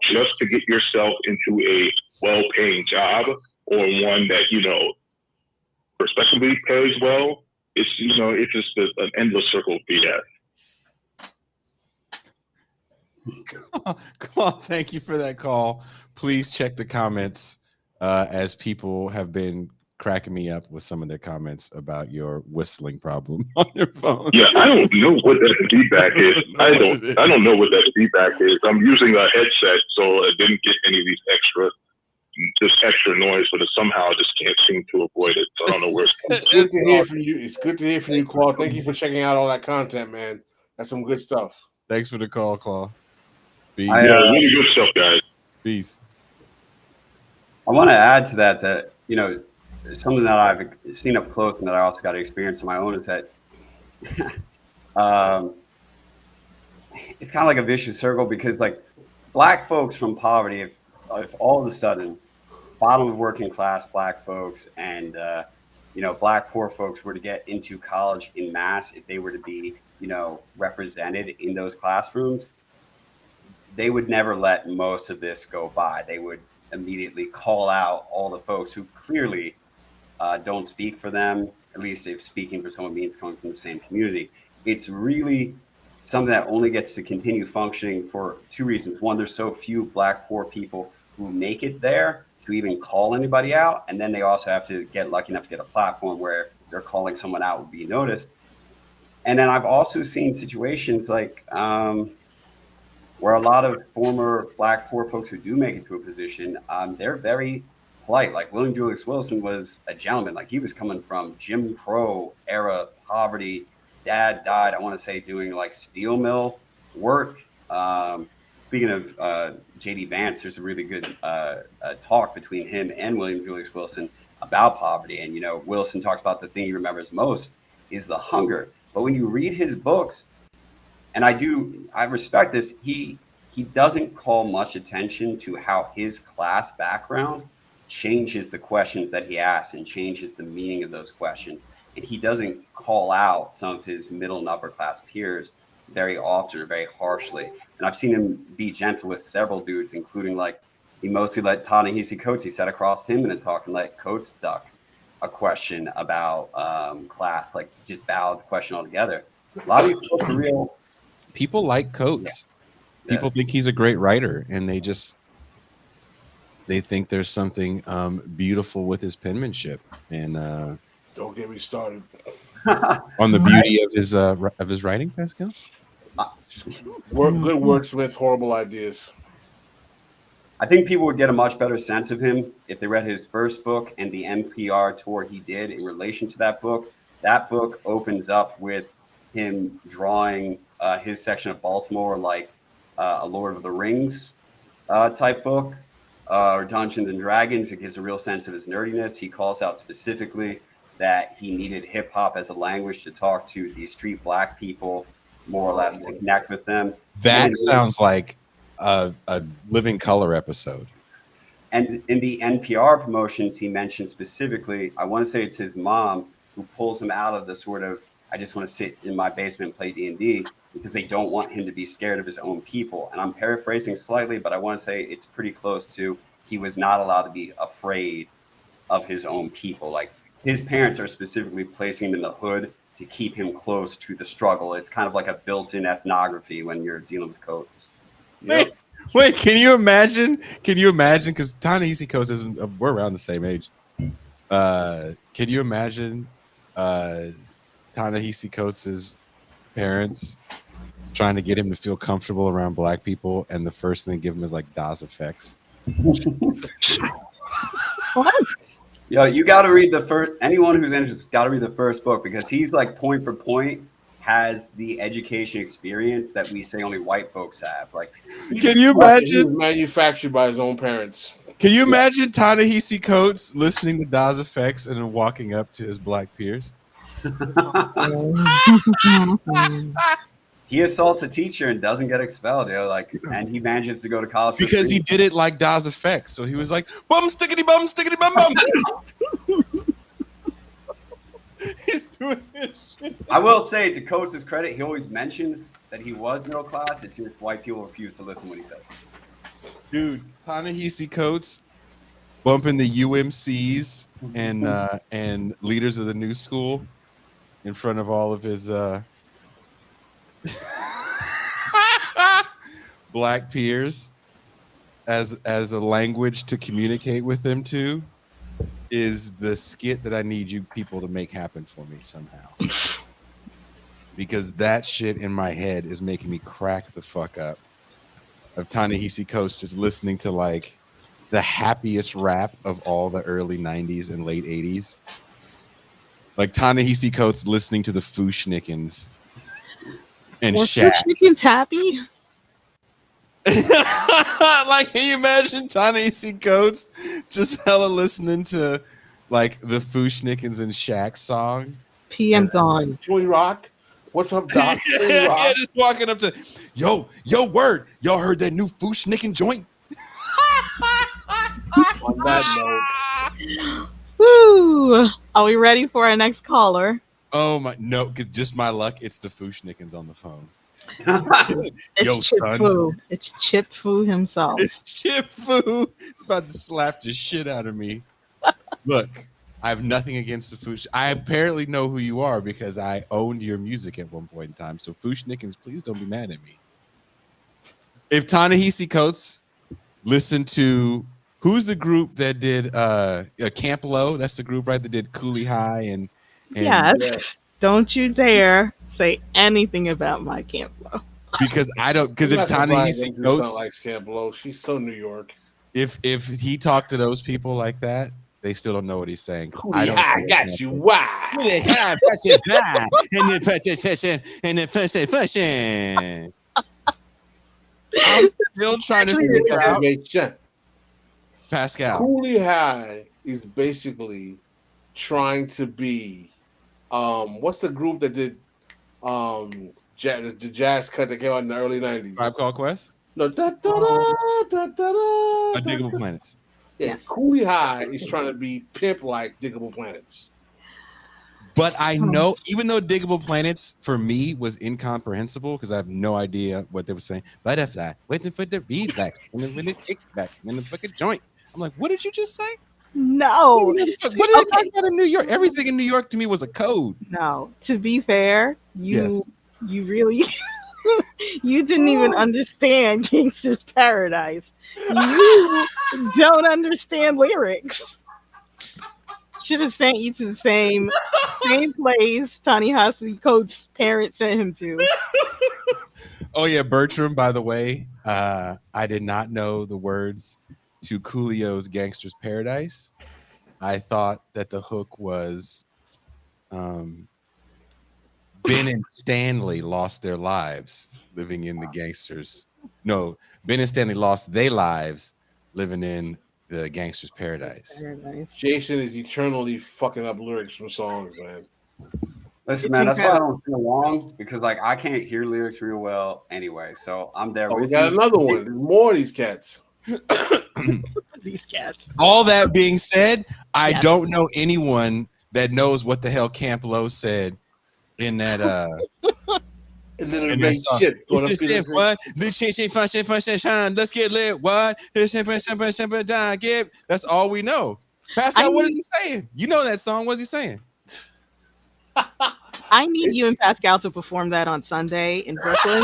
just to get yourself into a well-paying job, or one that, respectively pays well. It's, it's just an endless circle of BS. Call, thank you for that call. Please check the comments, as people have been cracking me up with some of their comments about your whistling problem on your phone. Yeah, I don't know what that feedback is. I don't know what that feedback is. I'm using a headset, so I didn't get any of these extra noise, but somehow I just can't seem to avoid it. So I don't know where it's coming from. It's good to hear from you. It's good to hear from you, Claude. Thank you for checking out all that content, man. That's some good stuff. Thanks for the call, Claude. Peace. Really good stuff, guys. Peace. I want to add to that, something that I've seen up close and that I also got to experience on my own is that it's kind of like a vicious circle, because Black folks from poverty, if all of a sudden bottom of working class Black folks and Black poor folks were to get into college in mass, if they were to be represented in those classrooms, they would never let most of this go by. They would immediately call out all the folks who clearly don't speak for them, at least if speaking for someone means coming from the same community. it's really something that only gets to continue functioning for two reasons. One, there's so few Black poor people who make it there to even call anybody out. And then they also have to get lucky enough to get a platform where they're calling someone out would be noticed. And then I've also seen situations like where a lot of former Black poor folks who do make it to a position, they're very polite. Like William Julius Wilson was a gentleman. Like he was coming from Jim Crow era poverty. Dad died, I want to say, doing like steel mill work. Speaking of J.D. Vance, there's a really good talk between him and William Julius Wilson about poverty. And, you know, Wilson talks about the thing he remembers most is the hunger. But when you read his books, and I respect this, he doesn't call much attention to how his class background changes the questions that he asks and changes the meaning of those questions. And he doesn't call out some of his middle and upper class peers very often or very harshly. And I've seen him be gentle with several dudes, including like he mostly let Ta-Nehisi Coates, he sat across him in a talk and let Coates duck a question about class, like just bowed the question altogether. A lot of these folks are real. People like Coates. Yeah. People think he's a great writer, and they think there's something beautiful with his penmanship. And don't get me started on the beauty of his writing, Pascal. Good wordsmith, horrible ideas. I think people would get a much better sense of him if they read his first book and the NPR tour he did in relation to that book. That book opens up with him drawing his section of Baltimore like a Lord of the Rings type book or Dungeons and Dragons. It gives a real sense of his nerdiness. He calls out specifically that he needed hip hop as a language to talk to these street Black people, more or less, to connect with them. That sounds like a Living Color episode. And in the NPR promotions, he mentioned specifically, I want to say it's his mom who pulls him out of the sort of, I just want to sit in my basement and play D&D, because they don't want him to be scared of his own people. And I'm paraphrasing slightly, but I want to say it's pretty close to he was not allowed to be afraid of his own people. Like his parents are specifically placing him in the hood to keep him close to the struggle. It's kind of like a built-in ethnography when you're dealing with Coates. Yep. Wait, can you imagine? Because Ta-Nehisi Coates isn't, we're around the same age. Can you imagine Ta-Nehisi Coates' parents trying to get him to feel comfortable around Black people, and the first thing they give him is like DAS effects? What? Yo, you got to read the first. Anyone who's interested got to read the first book, because he's like point for point has the education experience that we say only white folks have. Like, can you imagine? He was manufactured by his own parents. Can you imagine Ta-Nehisi Coates listening to DAS effects and then walking up to his Black peers? He assaults a teacher and doesn't get expelled, and he manages to go to college because he did it like DAS effects. So he was like, bum stickety bum bum. He's doing this shit. I will say, to Coates' credit, he always mentions that he was middle class. It's just white people refuse to listen when he says it. Dude, Ta-Nehisi Coates bumping the UMCs and leaders of the new school in front of all of his Black peers as a language to communicate with them to is the skit that I need you people to make happen for me somehow. Because that shit in my head is making me crack the fuck up. Of Ta-Nehisi Coates just listening to like the happiest rap of all the early 90s and late 80s. Like Ta-Nehisi Coates listening to the Fushnikins and Shaq. Fushnikins happy? Like, can you imagine Ta-Nehisi Coates just hella listening to like the Fushnikins and Shaq song? PM Dawn. Joey Rock. What's up, Doc? Yeah, just walking up to, yo, word. Y'all heard that new Fushnikin joint? On that note. Woo! Are we ready for our next caller? Oh my, no, just my luck. It's the Fushnikins on the phone. It's Yo, Chip son. Fu. It's Chip Fu himself. It's Chip Fu. It's about to slap the shit out of me. Look, I have nothing against the Fush. I apparently know who you are because I owned your music at one point in time. So Fushnikins, please don't be mad at me. If Ta-Nehisi Coates listened to who's the group that did Camp Low? That's the group, right? That did Cooley High and Yes. Yeah. Don't you dare say anything about my Camp Low. because I don't because I'm if not surprised Ta-Nehisi them dudes Coates sound like Camp Low. She's so New York. if he talked to those people like that, they still don't know what he's saying. 'Cause I Coolie don't High know what got Camp you. Low- Why? Cooley High, push it back, and then push it, and then push it. I'm still trying to figure that out. Pascal. Coolie High is basically trying to be what's the group that did the jazz cut that came out in the early 90s? Tribe Called Quest? No, Undiggable Planets. Yeah, Coolie High is trying to be pimp like Diggable Planets. But I know, even though Diggable Planets for me was incomprehensible because I have no idea what they were saying. Butterfly, waiting for the beadbacks, and then when it kickback, and then the fucking joint. I'm like, what did you just say? No. What did they talk about in New York? Everything in New York to me was a code. No. To be fair, you really you didn't even understand Gangster's Paradise. You don't understand lyrics. Should have sent you to the same place Ta-Nehisi Coates' parents sent him to. Oh yeah, Bertram, by the way, I did not know the words to Coolio's Gangster's Paradise. I thought that the hook was Ben and Stanley lost their lives living in the gangsters. No, Ben and Stanley lost their lives living in the Gangster's Paradise. Jason is eternally fucking up lyrics from songs, man. Listen, man, that's why I don't sing along because like I can't hear lyrics real well anyway. So I'm there with we got you. another one. There's more of these cats. These cats. All that being said, I don't know anyone that knows what the hell Camp Low said in that And then in that song. What? Let's get lit. What? That's all we know. Pascal, what is he saying? You know that song. What's he saying? I need you and Pascal to perform that on Sunday in Brooklyn.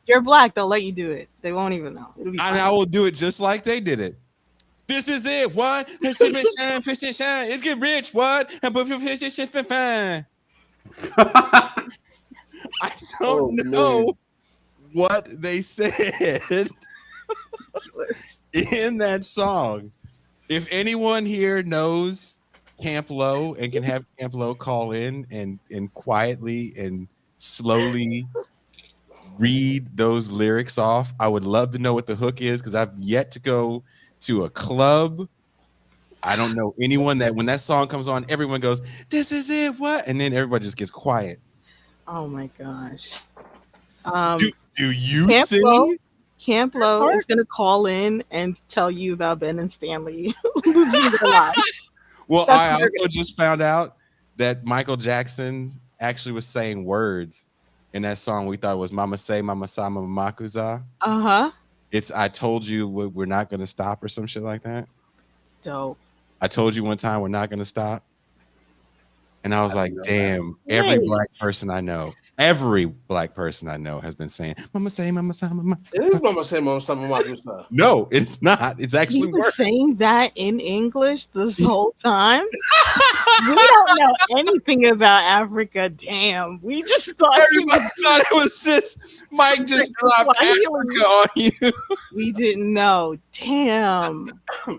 You're black. They'll let you do it. They won't even know. It'll be fine. And I will do it just like they did it. This is it. What? Let's get rich. What? I don't know what they said in that song. If anyone here knows Camp Low and can have Camp Low call in and quietly and slowly read those lyrics off, I would love to know what the hook is because I've yet to go to a club. I don't know anyone that when that song comes on, everyone goes, "This is it, what?" And then everybody just gets quiet. Oh my gosh. Do you sing? Camp Low is going to call in and tell you about Ben and Stanley losing their lives. Well, I also just found out that Michael Jackson actually was saying words in that song we thought was Mama Say, Mama Sa, Mama Makuza. Uh-huh. It's I told you we're not going to stop or some shit like that. Dope. I told you one time we're not going to stop. And I was like, damn, every black person I know has been saying, Mama Say, Mama Sa, Mama. It is Mama Say, Mama Sa, Mama Makuza. No, it's not. It's actually worse. Saying that in English this whole time? We don't know anything about Africa. Damn. We just thought everybody thought it was just Mike just dropped Africa on you. We didn't know. Damn.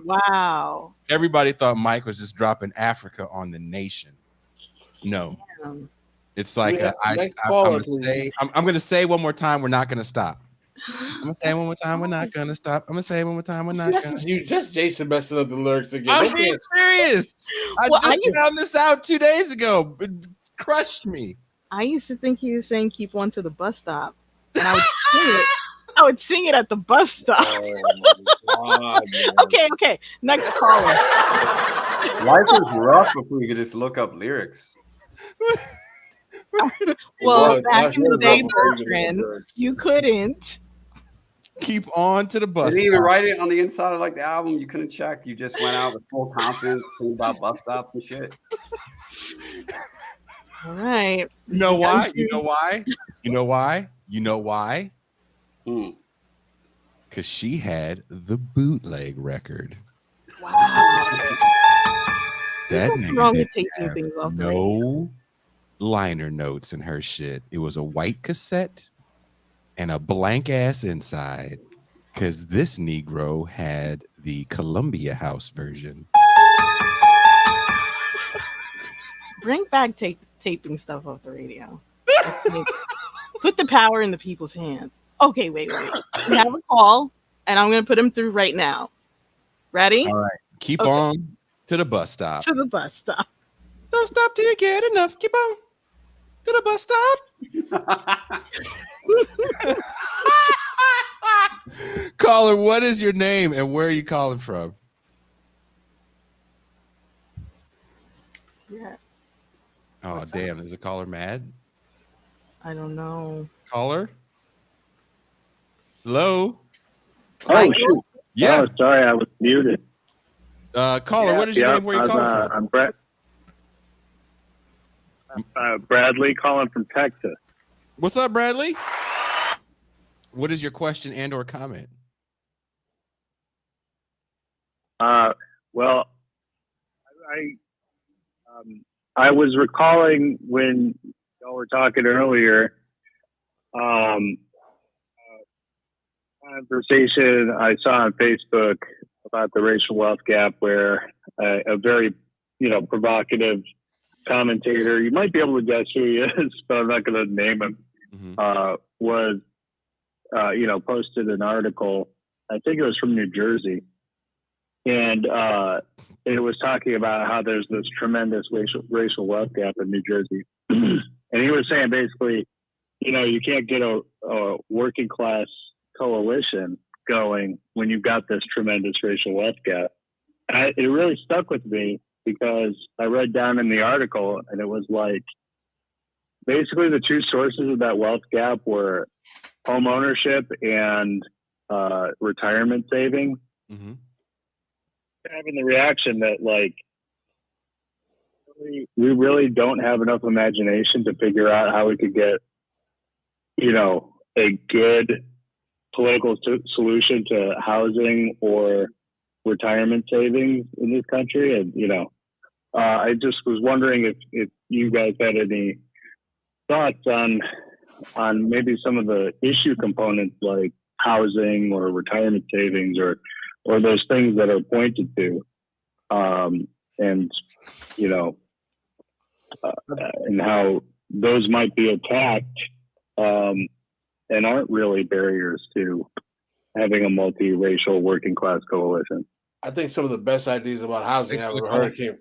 Wow. Everybody thought Mike was just dropping Africa on the nation. No. Damn. It's like I'm gonna say one more time, we're not gonna stop. I'm gonna say one more time, we're not gonna stop. I'm gonna say one more time, we're not gonna. You just Jason messing up the lyrics again. I'm being serious. I found this out 2 days ago. It crushed me. I used to think he was saying "keep one to the bus stop," and I would sing it. I would sing it at the bus stop. Oh my God, okay. Next caller. Life is rough if we could just look up lyrics. Well, back in the day, Bertrand, you couldn't. Keep on to the bus. Didn't even stop. write it on the inside of like the album. You couldn't check. You just went out with full confidence about bus stops and shit. All right. You know why? You know why? You know why? You know why? Because she had the bootleg record. Wow. That What's nigga wrong with didn't taking have things off the radio? no liner notes in her shit. It was a white cassette and a blank ass inside. Because this Negro had the Columbia House version. Bring back taping stuff off the radio. Put the power in the people's hands. Okay, wait. We have a call, and I'm going to put him through right now. Ready? All right. Keep on to the bus stop. To the bus stop. Don't stop till you get enough. Keep on to the bus stop. Caller, what is your name and where are you calling from? Yeah. Oh, damn. Is the caller mad? I don't know. Caller? Hello? Oh, shoot. Yeah. Oh, sorry, I was muted. Caller, what is your name? Where are you calling from? I'm Brett. Bradley calling from Texas. What's up, Bradley? What is your question and or comment? Well, I was recalling when y'all were talking earlier, conversation I saw on Facebook about the racial wealth gap, where a very, provocative commentator, you might be able to guess who he is, but I'm not going to name him, was, posted an article, I think it was from New Jersey, and it was talking about how there's this tremendous racial wealth gap in New Jersey. And he was saying basically, you can't get a working class coalition going when you've got this tremendous racial wealth gap. It really stuck with me because I read down in the article and it was like, basically the two sources of that wealth gap were home ownership and retirement saving. Mm-hmm. Having the reaction that like, we really don't have enough imagination to figure out how we could get, a good political solution to housing or retirement savings in this country. And, I just was wondering if you guys had any thoughts on maybe some of the issue components like housing or retirement savings or those things that are pointed to, and how those might be attacked and aren't really barriers to having a multiracial working class coalition. I think some of the best ideas about housing I've ever heard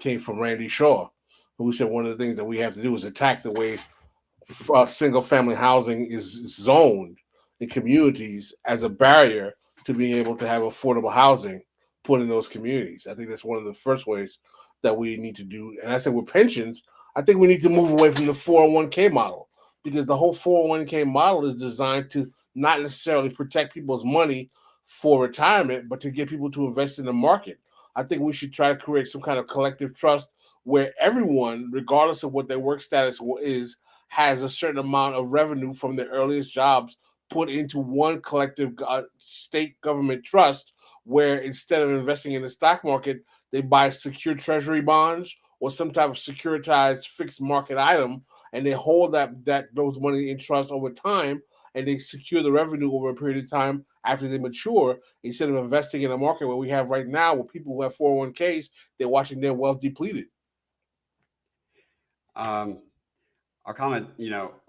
came from Randy Shaw, who said one of the things that we have to do is attack the way single family housing is zoned in communities as a barrier to being able to have affordable housing put in those communities. I think that's one of the first ways that we need to do. And I said with pensions, I think we need to move away from the 401k model, because the whole 401k model is designed to not necessarily protect people's money for retirement, but to get people to invest in the market. I think we should try to create some kind of collective trust where everyone, regardless of what their work status is, has a certain amount of revenue from their earliest jobs put into one collective state government trust, where instead of investing in the stock market, they buy secure treasury bonds or some type of securitized fixed market item, and they hold those money in trust over time, and they secure the revenue over a period of time after they mature, instead of investing in a market where we have right now, where people who have 401ks, they're watching their wealth depleted. I'll comment,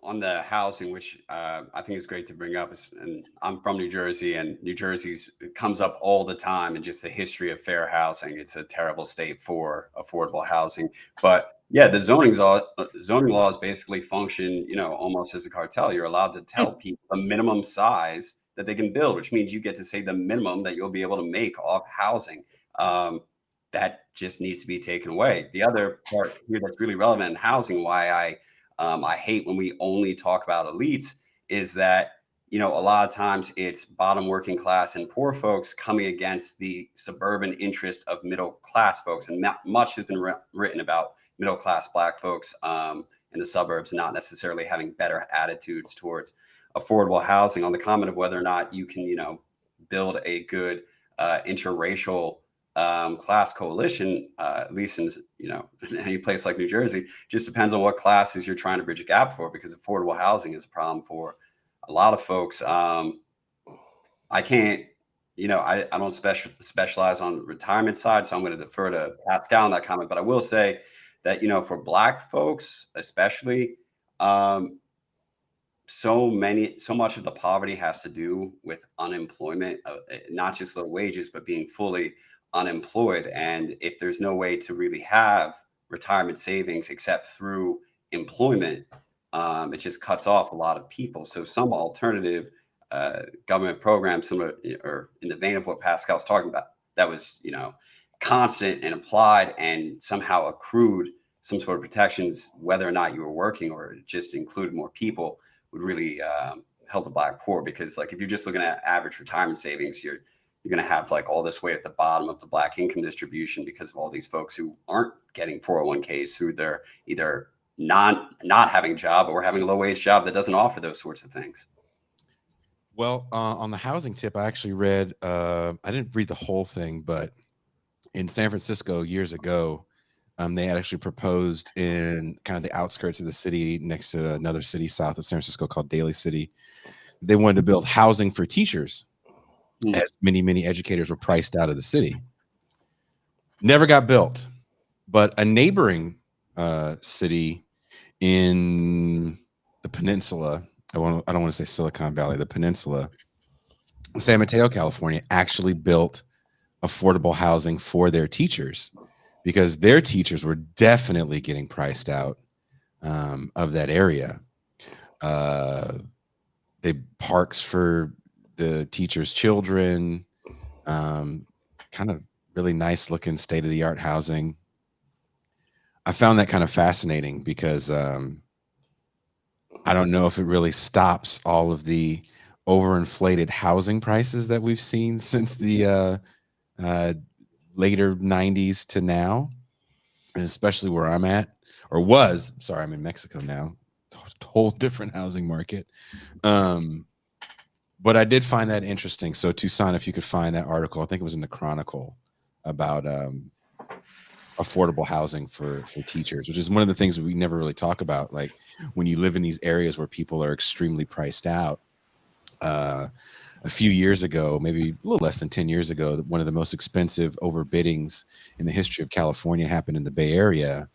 on the housing, which I think is great to bring up. And I'm from New Jersey, and New Jersey's comes up all the time in just the history of fair housing. It's a terrible state for affordable housing. But yeah, the zoning laws basically function, almost as a cartel. You're allowed to tell people the minimum size that they can build, which means you get to say the minimum that you'll be able to make off housing. That just needs to be taken away. The other part here that's really relevant in housing, why I hate when we only talk about elites, is that, you know, a lot of times it's bottom working class and poor folks coming against the suburban interest of middle class folks. And much has been written about middle class Black folks in the suburbs not necessarily having better attitudes towards affordable housing. On the comment of whether or not you can, you know, build a good interracial class coalition, at least in, you know, any place like New Jersey, just depends on what classes you're trying to bridge a gap for, because affordable housing is a problem for a lot of folks. I can't, you know, I don't specialize on the retirement side, so I'm going to defer to Pascal on that comment. But I will say that, you know, for Black folks, especially, so much of the poverty has to do with unemployment, not just low wages, but being fully unemployed. And if there's no way to really have retirement savings except through employment, it just cuts off a lot of people. So some alternative government program, similar or in the vein of what Pascal's talking about, that was, you know, constant and applied and somehow accrued some sort of protections, whether or not you were working, or just included more people, would really help the Black poor. Because like if you're just looking at average retirement savings, you're going to have like all this weight at the bottom of the Black income distribution because of all these folks who aren't getting 401ks through their either not having a job or having a low wage job that doesn't offer those sorts of things. Well, on the housing tip, I actually read, I didn't read the whole thing, but in San Francisco years ago, they had actually proposed in kind of the outskirts of the city next to another city south of San Francisco called Daly City. They wanted to build housing for teachers, as many educators were priced out of the city. Never got built, but a neighboring city in the peninsula, I don't want to say Silicon Valley, the peninsula, San Mateo, California, actually built affordable housing for their teachers, because their teachers were definitely getting priced out of that area. They parks for the teachers' children, kind of really nice looking state of the art housing. I found that kind of fascinating because I don't know if it really stops all of the overinflated housing prices that we've seen since the later 90s to now, and especially where I'm at, or was, sorry, I'm in Mexico now, whole different housing market. But I did find that interesting. So Tucson, if you could find that article, I think it was in the Chronicle, about affordable housing for teachers, which is one of the things that we never really talk about. Like when you live in these areas where people are extremely priced out, a few years ago, maybe a little less than 10 years ago, one of the most expensive overbiddings in the history of California happened in the Bay Area,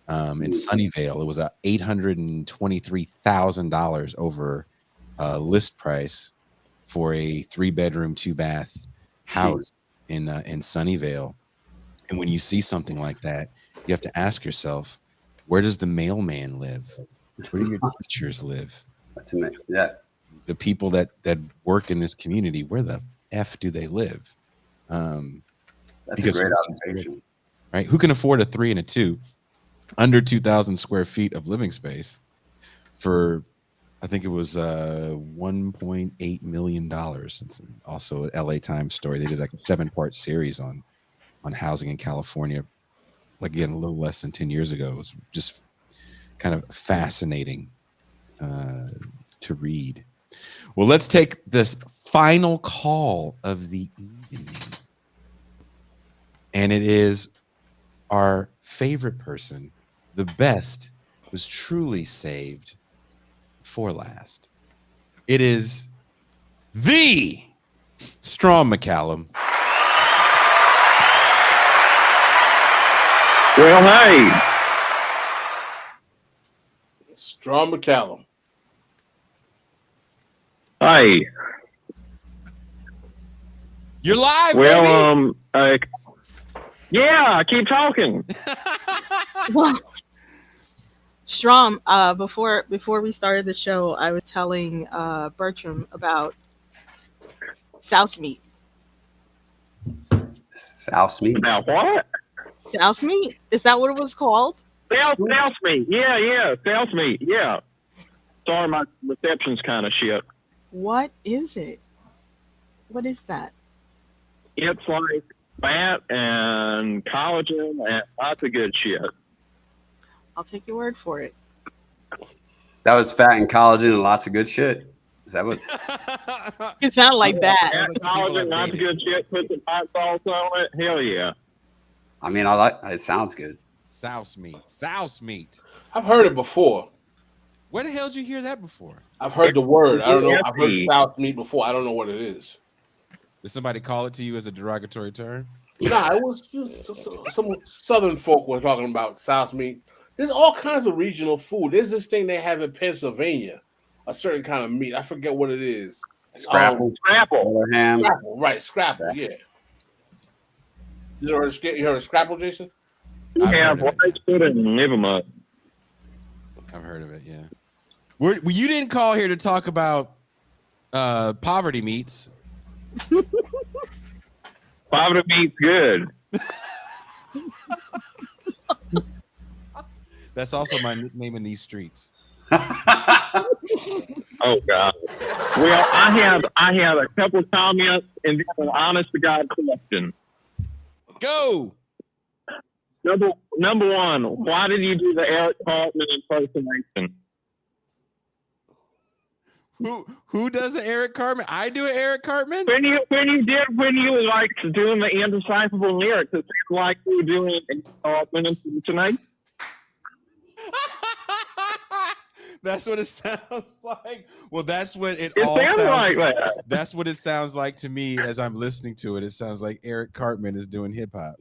in Sunnyvale. It was $823,000 over list price for a 3-bedroom, 2-bath house in Sunnyvale. And when you see something like that, you have to ask yourself, where does the mailman live? Where do your teachers live? That's amazing. Yeah. The people that work in this community, where the F do they live? That's a great observation. Right? Who can afford a 3 and a 2 under 2,000 square feet of living space for, I think it was $1.8 million. It's also an LA Times story. They did like a 7-part series on housing in California, like again, a little less than 10 years ago. It was just kind of fascinating to read. Well, let's take this final call of the evening. And it is our favorite person. The best was truly saved for last. It is the Strom McCallum. Well, hey. Strom McCallum. Hi. You're live, well, baby. Yeah, keep talking. Well, Strom, before we started the show, I was telling Bertram about South Meat. South Meat? About what? South Meat? Is that what it was called? South Meat. Yeah. South Meat. Yeah. Sorry, my reception's kind of shit. What is it? What is that? It's like fat and collagen and lots of good shit. I'll take your word for it. That was fat and collagen and lots of good shit. Is that what? It sounded like that. Fat, collagen, lots of good shit. Put some hot sauce on it. Hell yeah. I mean, I like. It sounds good. Souse meat. Souse meat. I've heard it before. Where the hell did you hear that before? I've heard the word. I don't know. I've heard souse meat before. I don't know what it is. Did somebody call it to you as a derogatory term? Nah, it was some Southern folk were talking about souse meat. There's all kinds of regional food. There's this thing they have in Pennsylvania, a certain kind of meat. I forget what it is. Scrapple. Scrapple. Ham. Scrapple, right? Scrapple. Yeah. You heard of scrapple, Jason? Yeah, rice pudding, never mind. I've heard of it. Yeah. You didn't call here to talk about poverty meats. Poverty meat's good. That's also my nickname in these streets. Oh God. Well, I have a couple of comments and then an honest to God question. Go. Number one, why did you do the Eric Cartman impersonation? Who does the Eric Cartman? I do an Eric Cartman? When you were like doing the indecipherable lyrics, it seemed like you were doing an Cartman impersonation. That's what it sounds like. Well, that's what it It all sounds sounds like that. That's what it sounds like to me as I'm listening to it. It sounds like Eric Cartman is doing hip hop.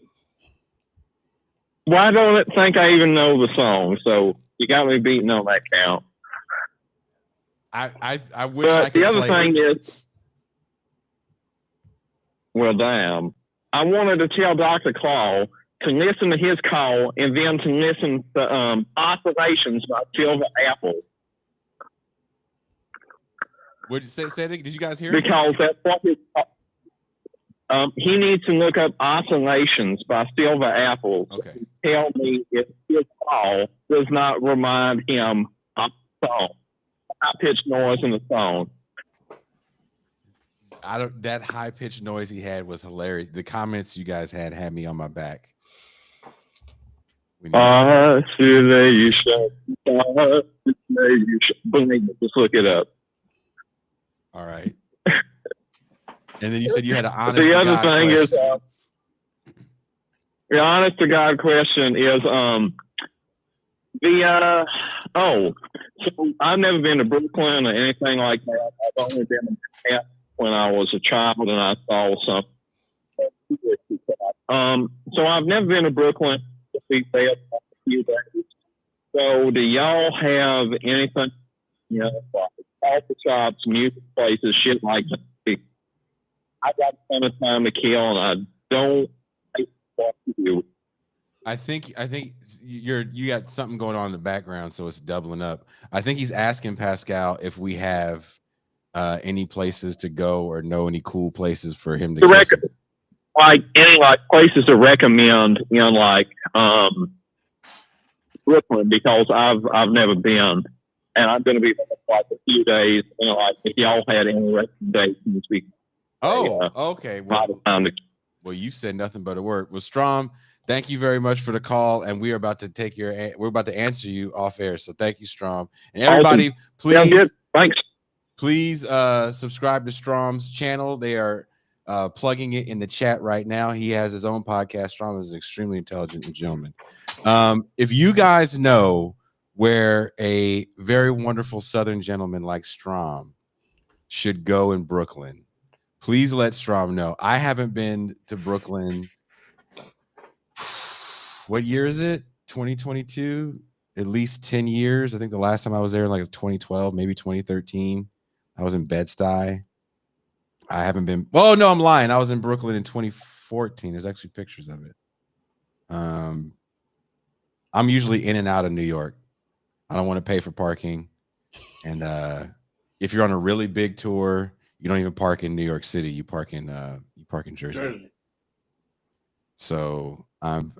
Well, I don't think I even know the song, so you got me beaten on that count. I wish I But could the other play thing it. is, well, damn. I wanted to tell Dr. Claw to listen to his call and then to listen to Oscillations by Silver Apple. What did you say? Did you guys hear it? Because that's what he needs to look up Oscillations by Silver Apple. Okay. Tell me if his call does not remind him of the song. High-pitched noise in the song. That high-pitched noise he had was hilarious. The comments you guys had me on my back. Oscillation. Just look it up. All right. And then you said you had an honest The to other God thing question. is, the honest to God question is, so I've never been to Brooklyn or anything like that. I've only been in Manhattan when I was a child and I saw something. So I've never been to Brooklyn to see that for a few days. So do y'all have anything, like coffee shops, music places, shit like that? I got a ton of time to kill and I don't like what to do. I think you got something going on in the background, so it's doubling up. I think he's asking Pascal if we have any places to go or know any cool places for him to any places to recommend in Brooklyn, because I've never been and I'm going to be there for like a few days. If y'all had any recommendations, okay. Well, you said nothing but a word. Well, Strom, thank you very much for the call, and we are about to we're about to answer you off air. So thank you, Strom, and everybody, awesome. please, thanks. Please subscribe to Strom's channel. They are plugging it in the chat right now. He has his own podcast. Strom is an extremely intelligent gentleman. If you guys know where a very wonderful Southern gentleman like Strom should go in Brooklyn, please let Strom know. I haven't been to Brooklyn. What year is it? 2022? At least 10 years. I think the last time I was there was 2012, maybe 2013. I was in Bed-Stuy. I haven't been. Oh, no, I'm lying. I was in Brooklyn in 2014. There's actually pictures of it. I'm usually in and out of New York. I don't want to pay for parking. And if you're on a really big tour, you don't even park in New York City. You park in Jersey. So I've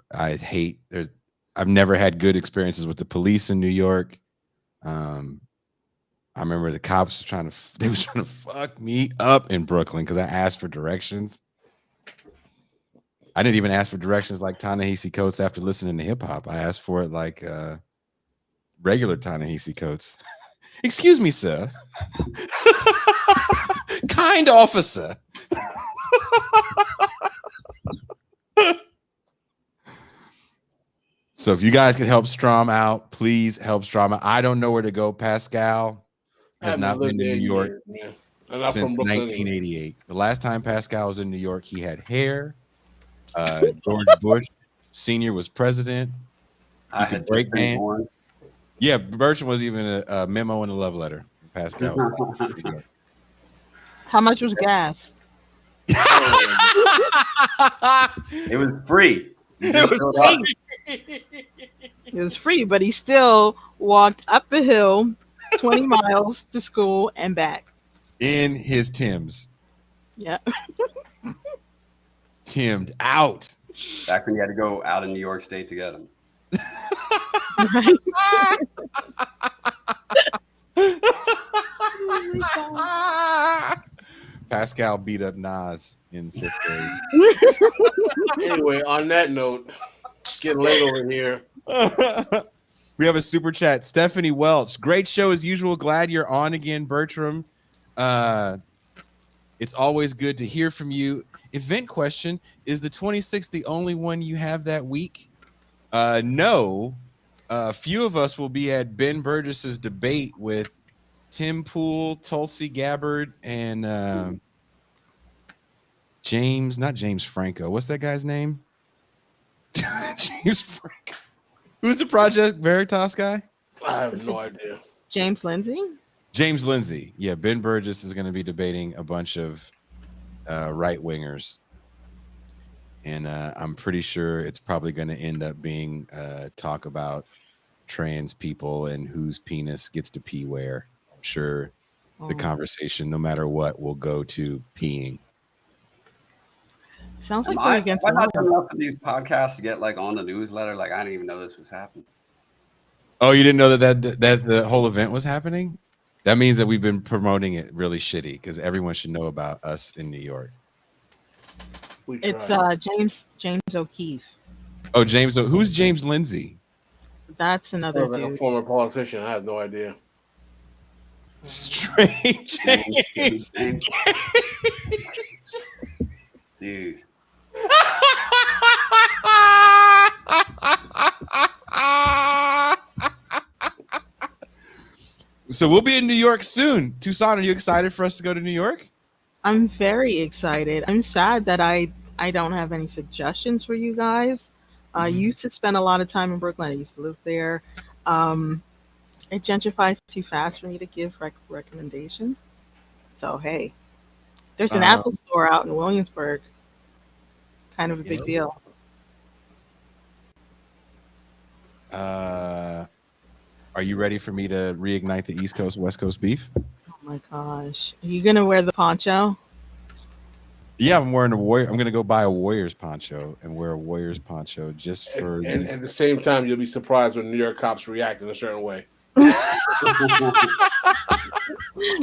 never had good experiences with the police in New York. I remember the cops was trying to fuck me up in Brooklyn because I asked for directions. I didn't even ask for directions like Ta-Nehisi Coates after listening to hip hop. I asked for it like regular Ta-Nehisi Coates. Excuse me, sir. Kind officer. So if you guys can help Strom out, please help Strom out. I don't know where to go. Pascal has not been to New York since 1988. The last time Pascal was in New York, he had hair. George Bush Sr. was president. He could break dance. Yeah, Bertram was even a memo in a love letter. Pascal was in New York. How much was gas? It was free. It was free, but he still walked up a hill 20 miles to school and back. In his Timbs. Yeah. Timmed out. Back when you had to go out in New York State to get him. Pascal beat up Nas in 5th grade. Anyway, on that note, getting late over here. We have a super chat. Stephanie Welch. Great show as usual. Glad you're on again, Bertram. It's always good to hear from you. Event question. Is the 26th the only one you have that week? No. A few of us will be at Ben Burgess's debate with Tim Pool, Tulsi Gabbard, and not James Franco. What's that guy's name? James Franco. Who's the Project Veritas guy? I have no idea. James Lindsay? James Lindsay. Yeah, Ben Burgess is going to be debating a bunch of right-wingers. And I'm pretty sure it's probably going to end up being talk about trans people and whose penis gets to pee where. I'm sure the conversation, no matter what, will go to peeing. Sounds like I not done enough of these podcasts to get like on the newsletter. Like I didn't even know this was happening. Oh, you didn't know that the whole event was happening? That means that we've been promoting it really shitty because everyone should know about us in New York. It's James O'Keefe. Oh, James. Who's James Lindsay? That's another like a former politician. I have no idea. Strange James. Dude. So we'll be in New York soon. Tucson, are you excited for us to go to New York? I'm very excited. I'm sad that I don't have any suggestions for you guys. I used to spend a lot of time in Brooklyn. I used to live there. It gentrifies too fast for me to give recommendations. So, hey, there's an Apple store out in Williamsburg. Kind of a big deal. Are you ready for me to reignite the East Coast, West Coast beef? Oh my gosh. Are you going to wear the poncho? Yeah, I'm wearing I'm going to go buy a Warriors poncho and wear a Warriors poncho just for... And at the same time, you'll be surprised when New York cops react in a certain way.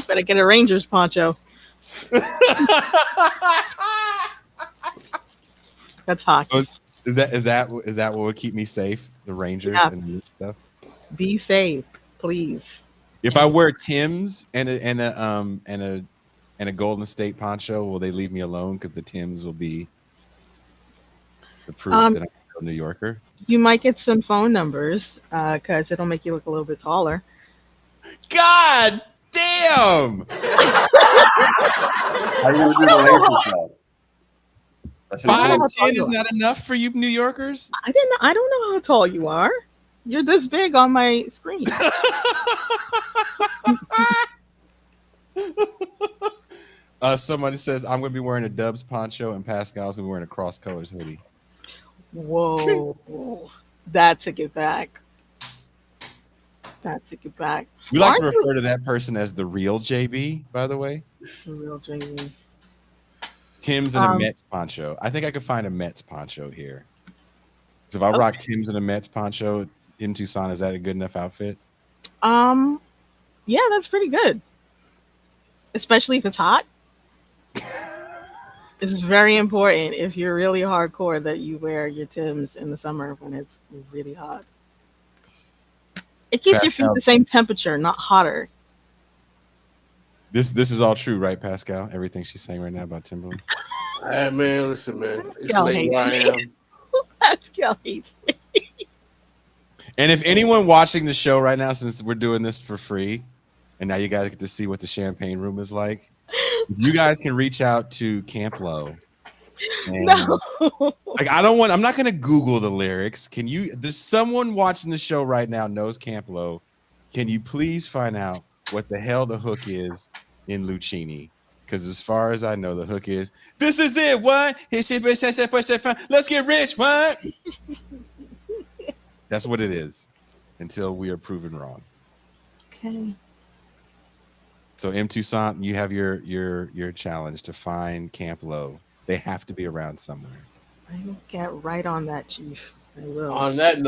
Better get a Rangers poncho. That's hockey. Is that what will keep me safe? The Rangers and stuff? Be safe, please. If I wear Tim's and a Golden State poncho, will they leave me alone? Because the Tim's will be the proof that I'm a New Yorker. You might get some phone numbers because it'll make you look a little bit taller. God damn! How are you gonna do the relationship? 5'10" is not enough for you New Yorkers? I don't know how tall you are. You're this big on my screen. Somebody says I'm going to be wearing a Dubs poncho and Pascal's going to be wearing a Cross Colors hoodie. Whoa. That took it back. We like to refer to that person as the real JB, by the way. The real JB. Tim's and a Mets poncho. I think I could find a Mets poncho here. So if I rock Tim's and a Mets poncho in Tucson, is that a good enough outfit? Yeah, that's pretty good. Especially if it's hot. It's very important if you're really hardcore that you wear your Timbs in the summer when it's really hot. It keeps your feet Pascal, the same temperature, not hotter. this is all true, right, Pascal? Everything she's saying right now about Timberlands. Hey, man, listen, man. It's Pascal late hates where I me. am. Pascal hates me. And if anyone watching the show right now, since we're doing this for free, and now you guys get to see what the champagne room is like, if you guys can reach out to Camp Low. And No. like, I'm not gonna Google the lyrics. There's someone watching the show right now knows Camp Low. Can you please find out what the hell the hook is in Lucchini? Because as far as I know, the hook is, this is it, what? Let's get rich, what? That's what it is until we are proven wrong. Okay. So M. Toussaint, you have your challenge to find Camp Low. They have to be around somewhere. I will get right on that, Chief. I will. On that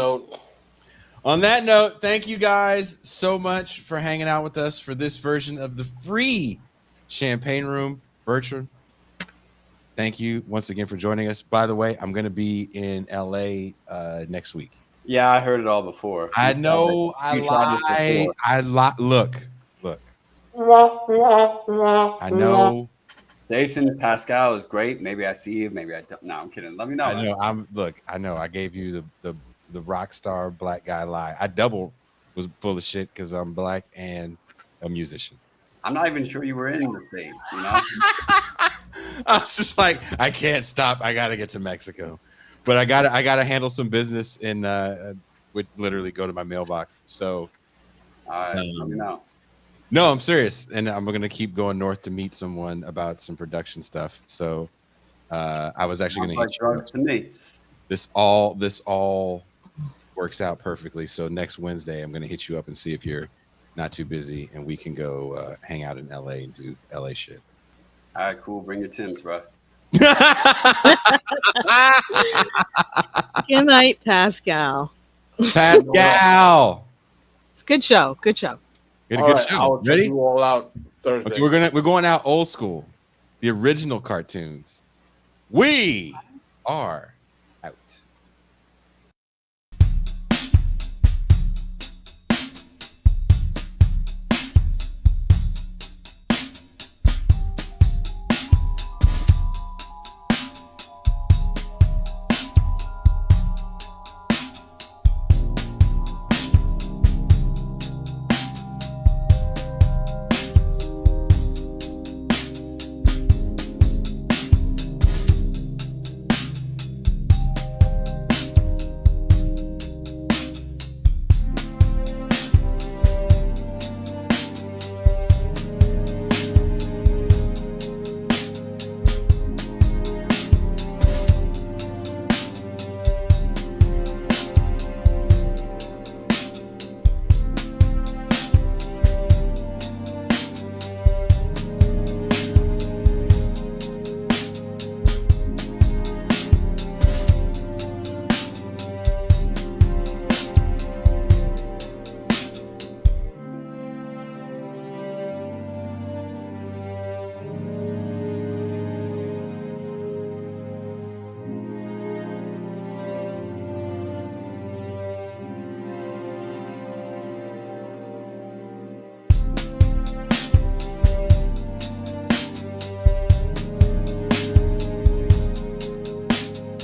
note, thank you guys so much for hanging out with us for this version of the free Champagne Room. Bertrand, thank you once again for joining us. By the way, I'm going to be in LA next week. Yeah, I heard it all before. I know. Look. I know. Jason Pascal is great. Maybe I see you. Maybe I don't. No, I'm kidding. Let me know. I know. I know. I gave you the rock star black guy lie. I was full of shit because I'm black and a musician. I'm not even sure you were in the state. You know. I was just like, I can't stop. I got to get to Mexico, but I gotta handle some business and would literally go to my mailbox. So, all right, let me know. No, I'm serious, and I'm gonna keep going north to meet someone about some production stuff. So, I was actually gonna hit you up. To me. This all works out perfectly. So next Wednesday, I'm gonna hit you up and see if you're not too busy, and we can go hang out in LA and do LA shit. All right, cool. Bring your Timbs, bro. Good night, Pascal. Pascal. It's a good show. Good show. Good show. Ready? You all out Thursday. Okay, we're going out old school, the original cartoons. We are out.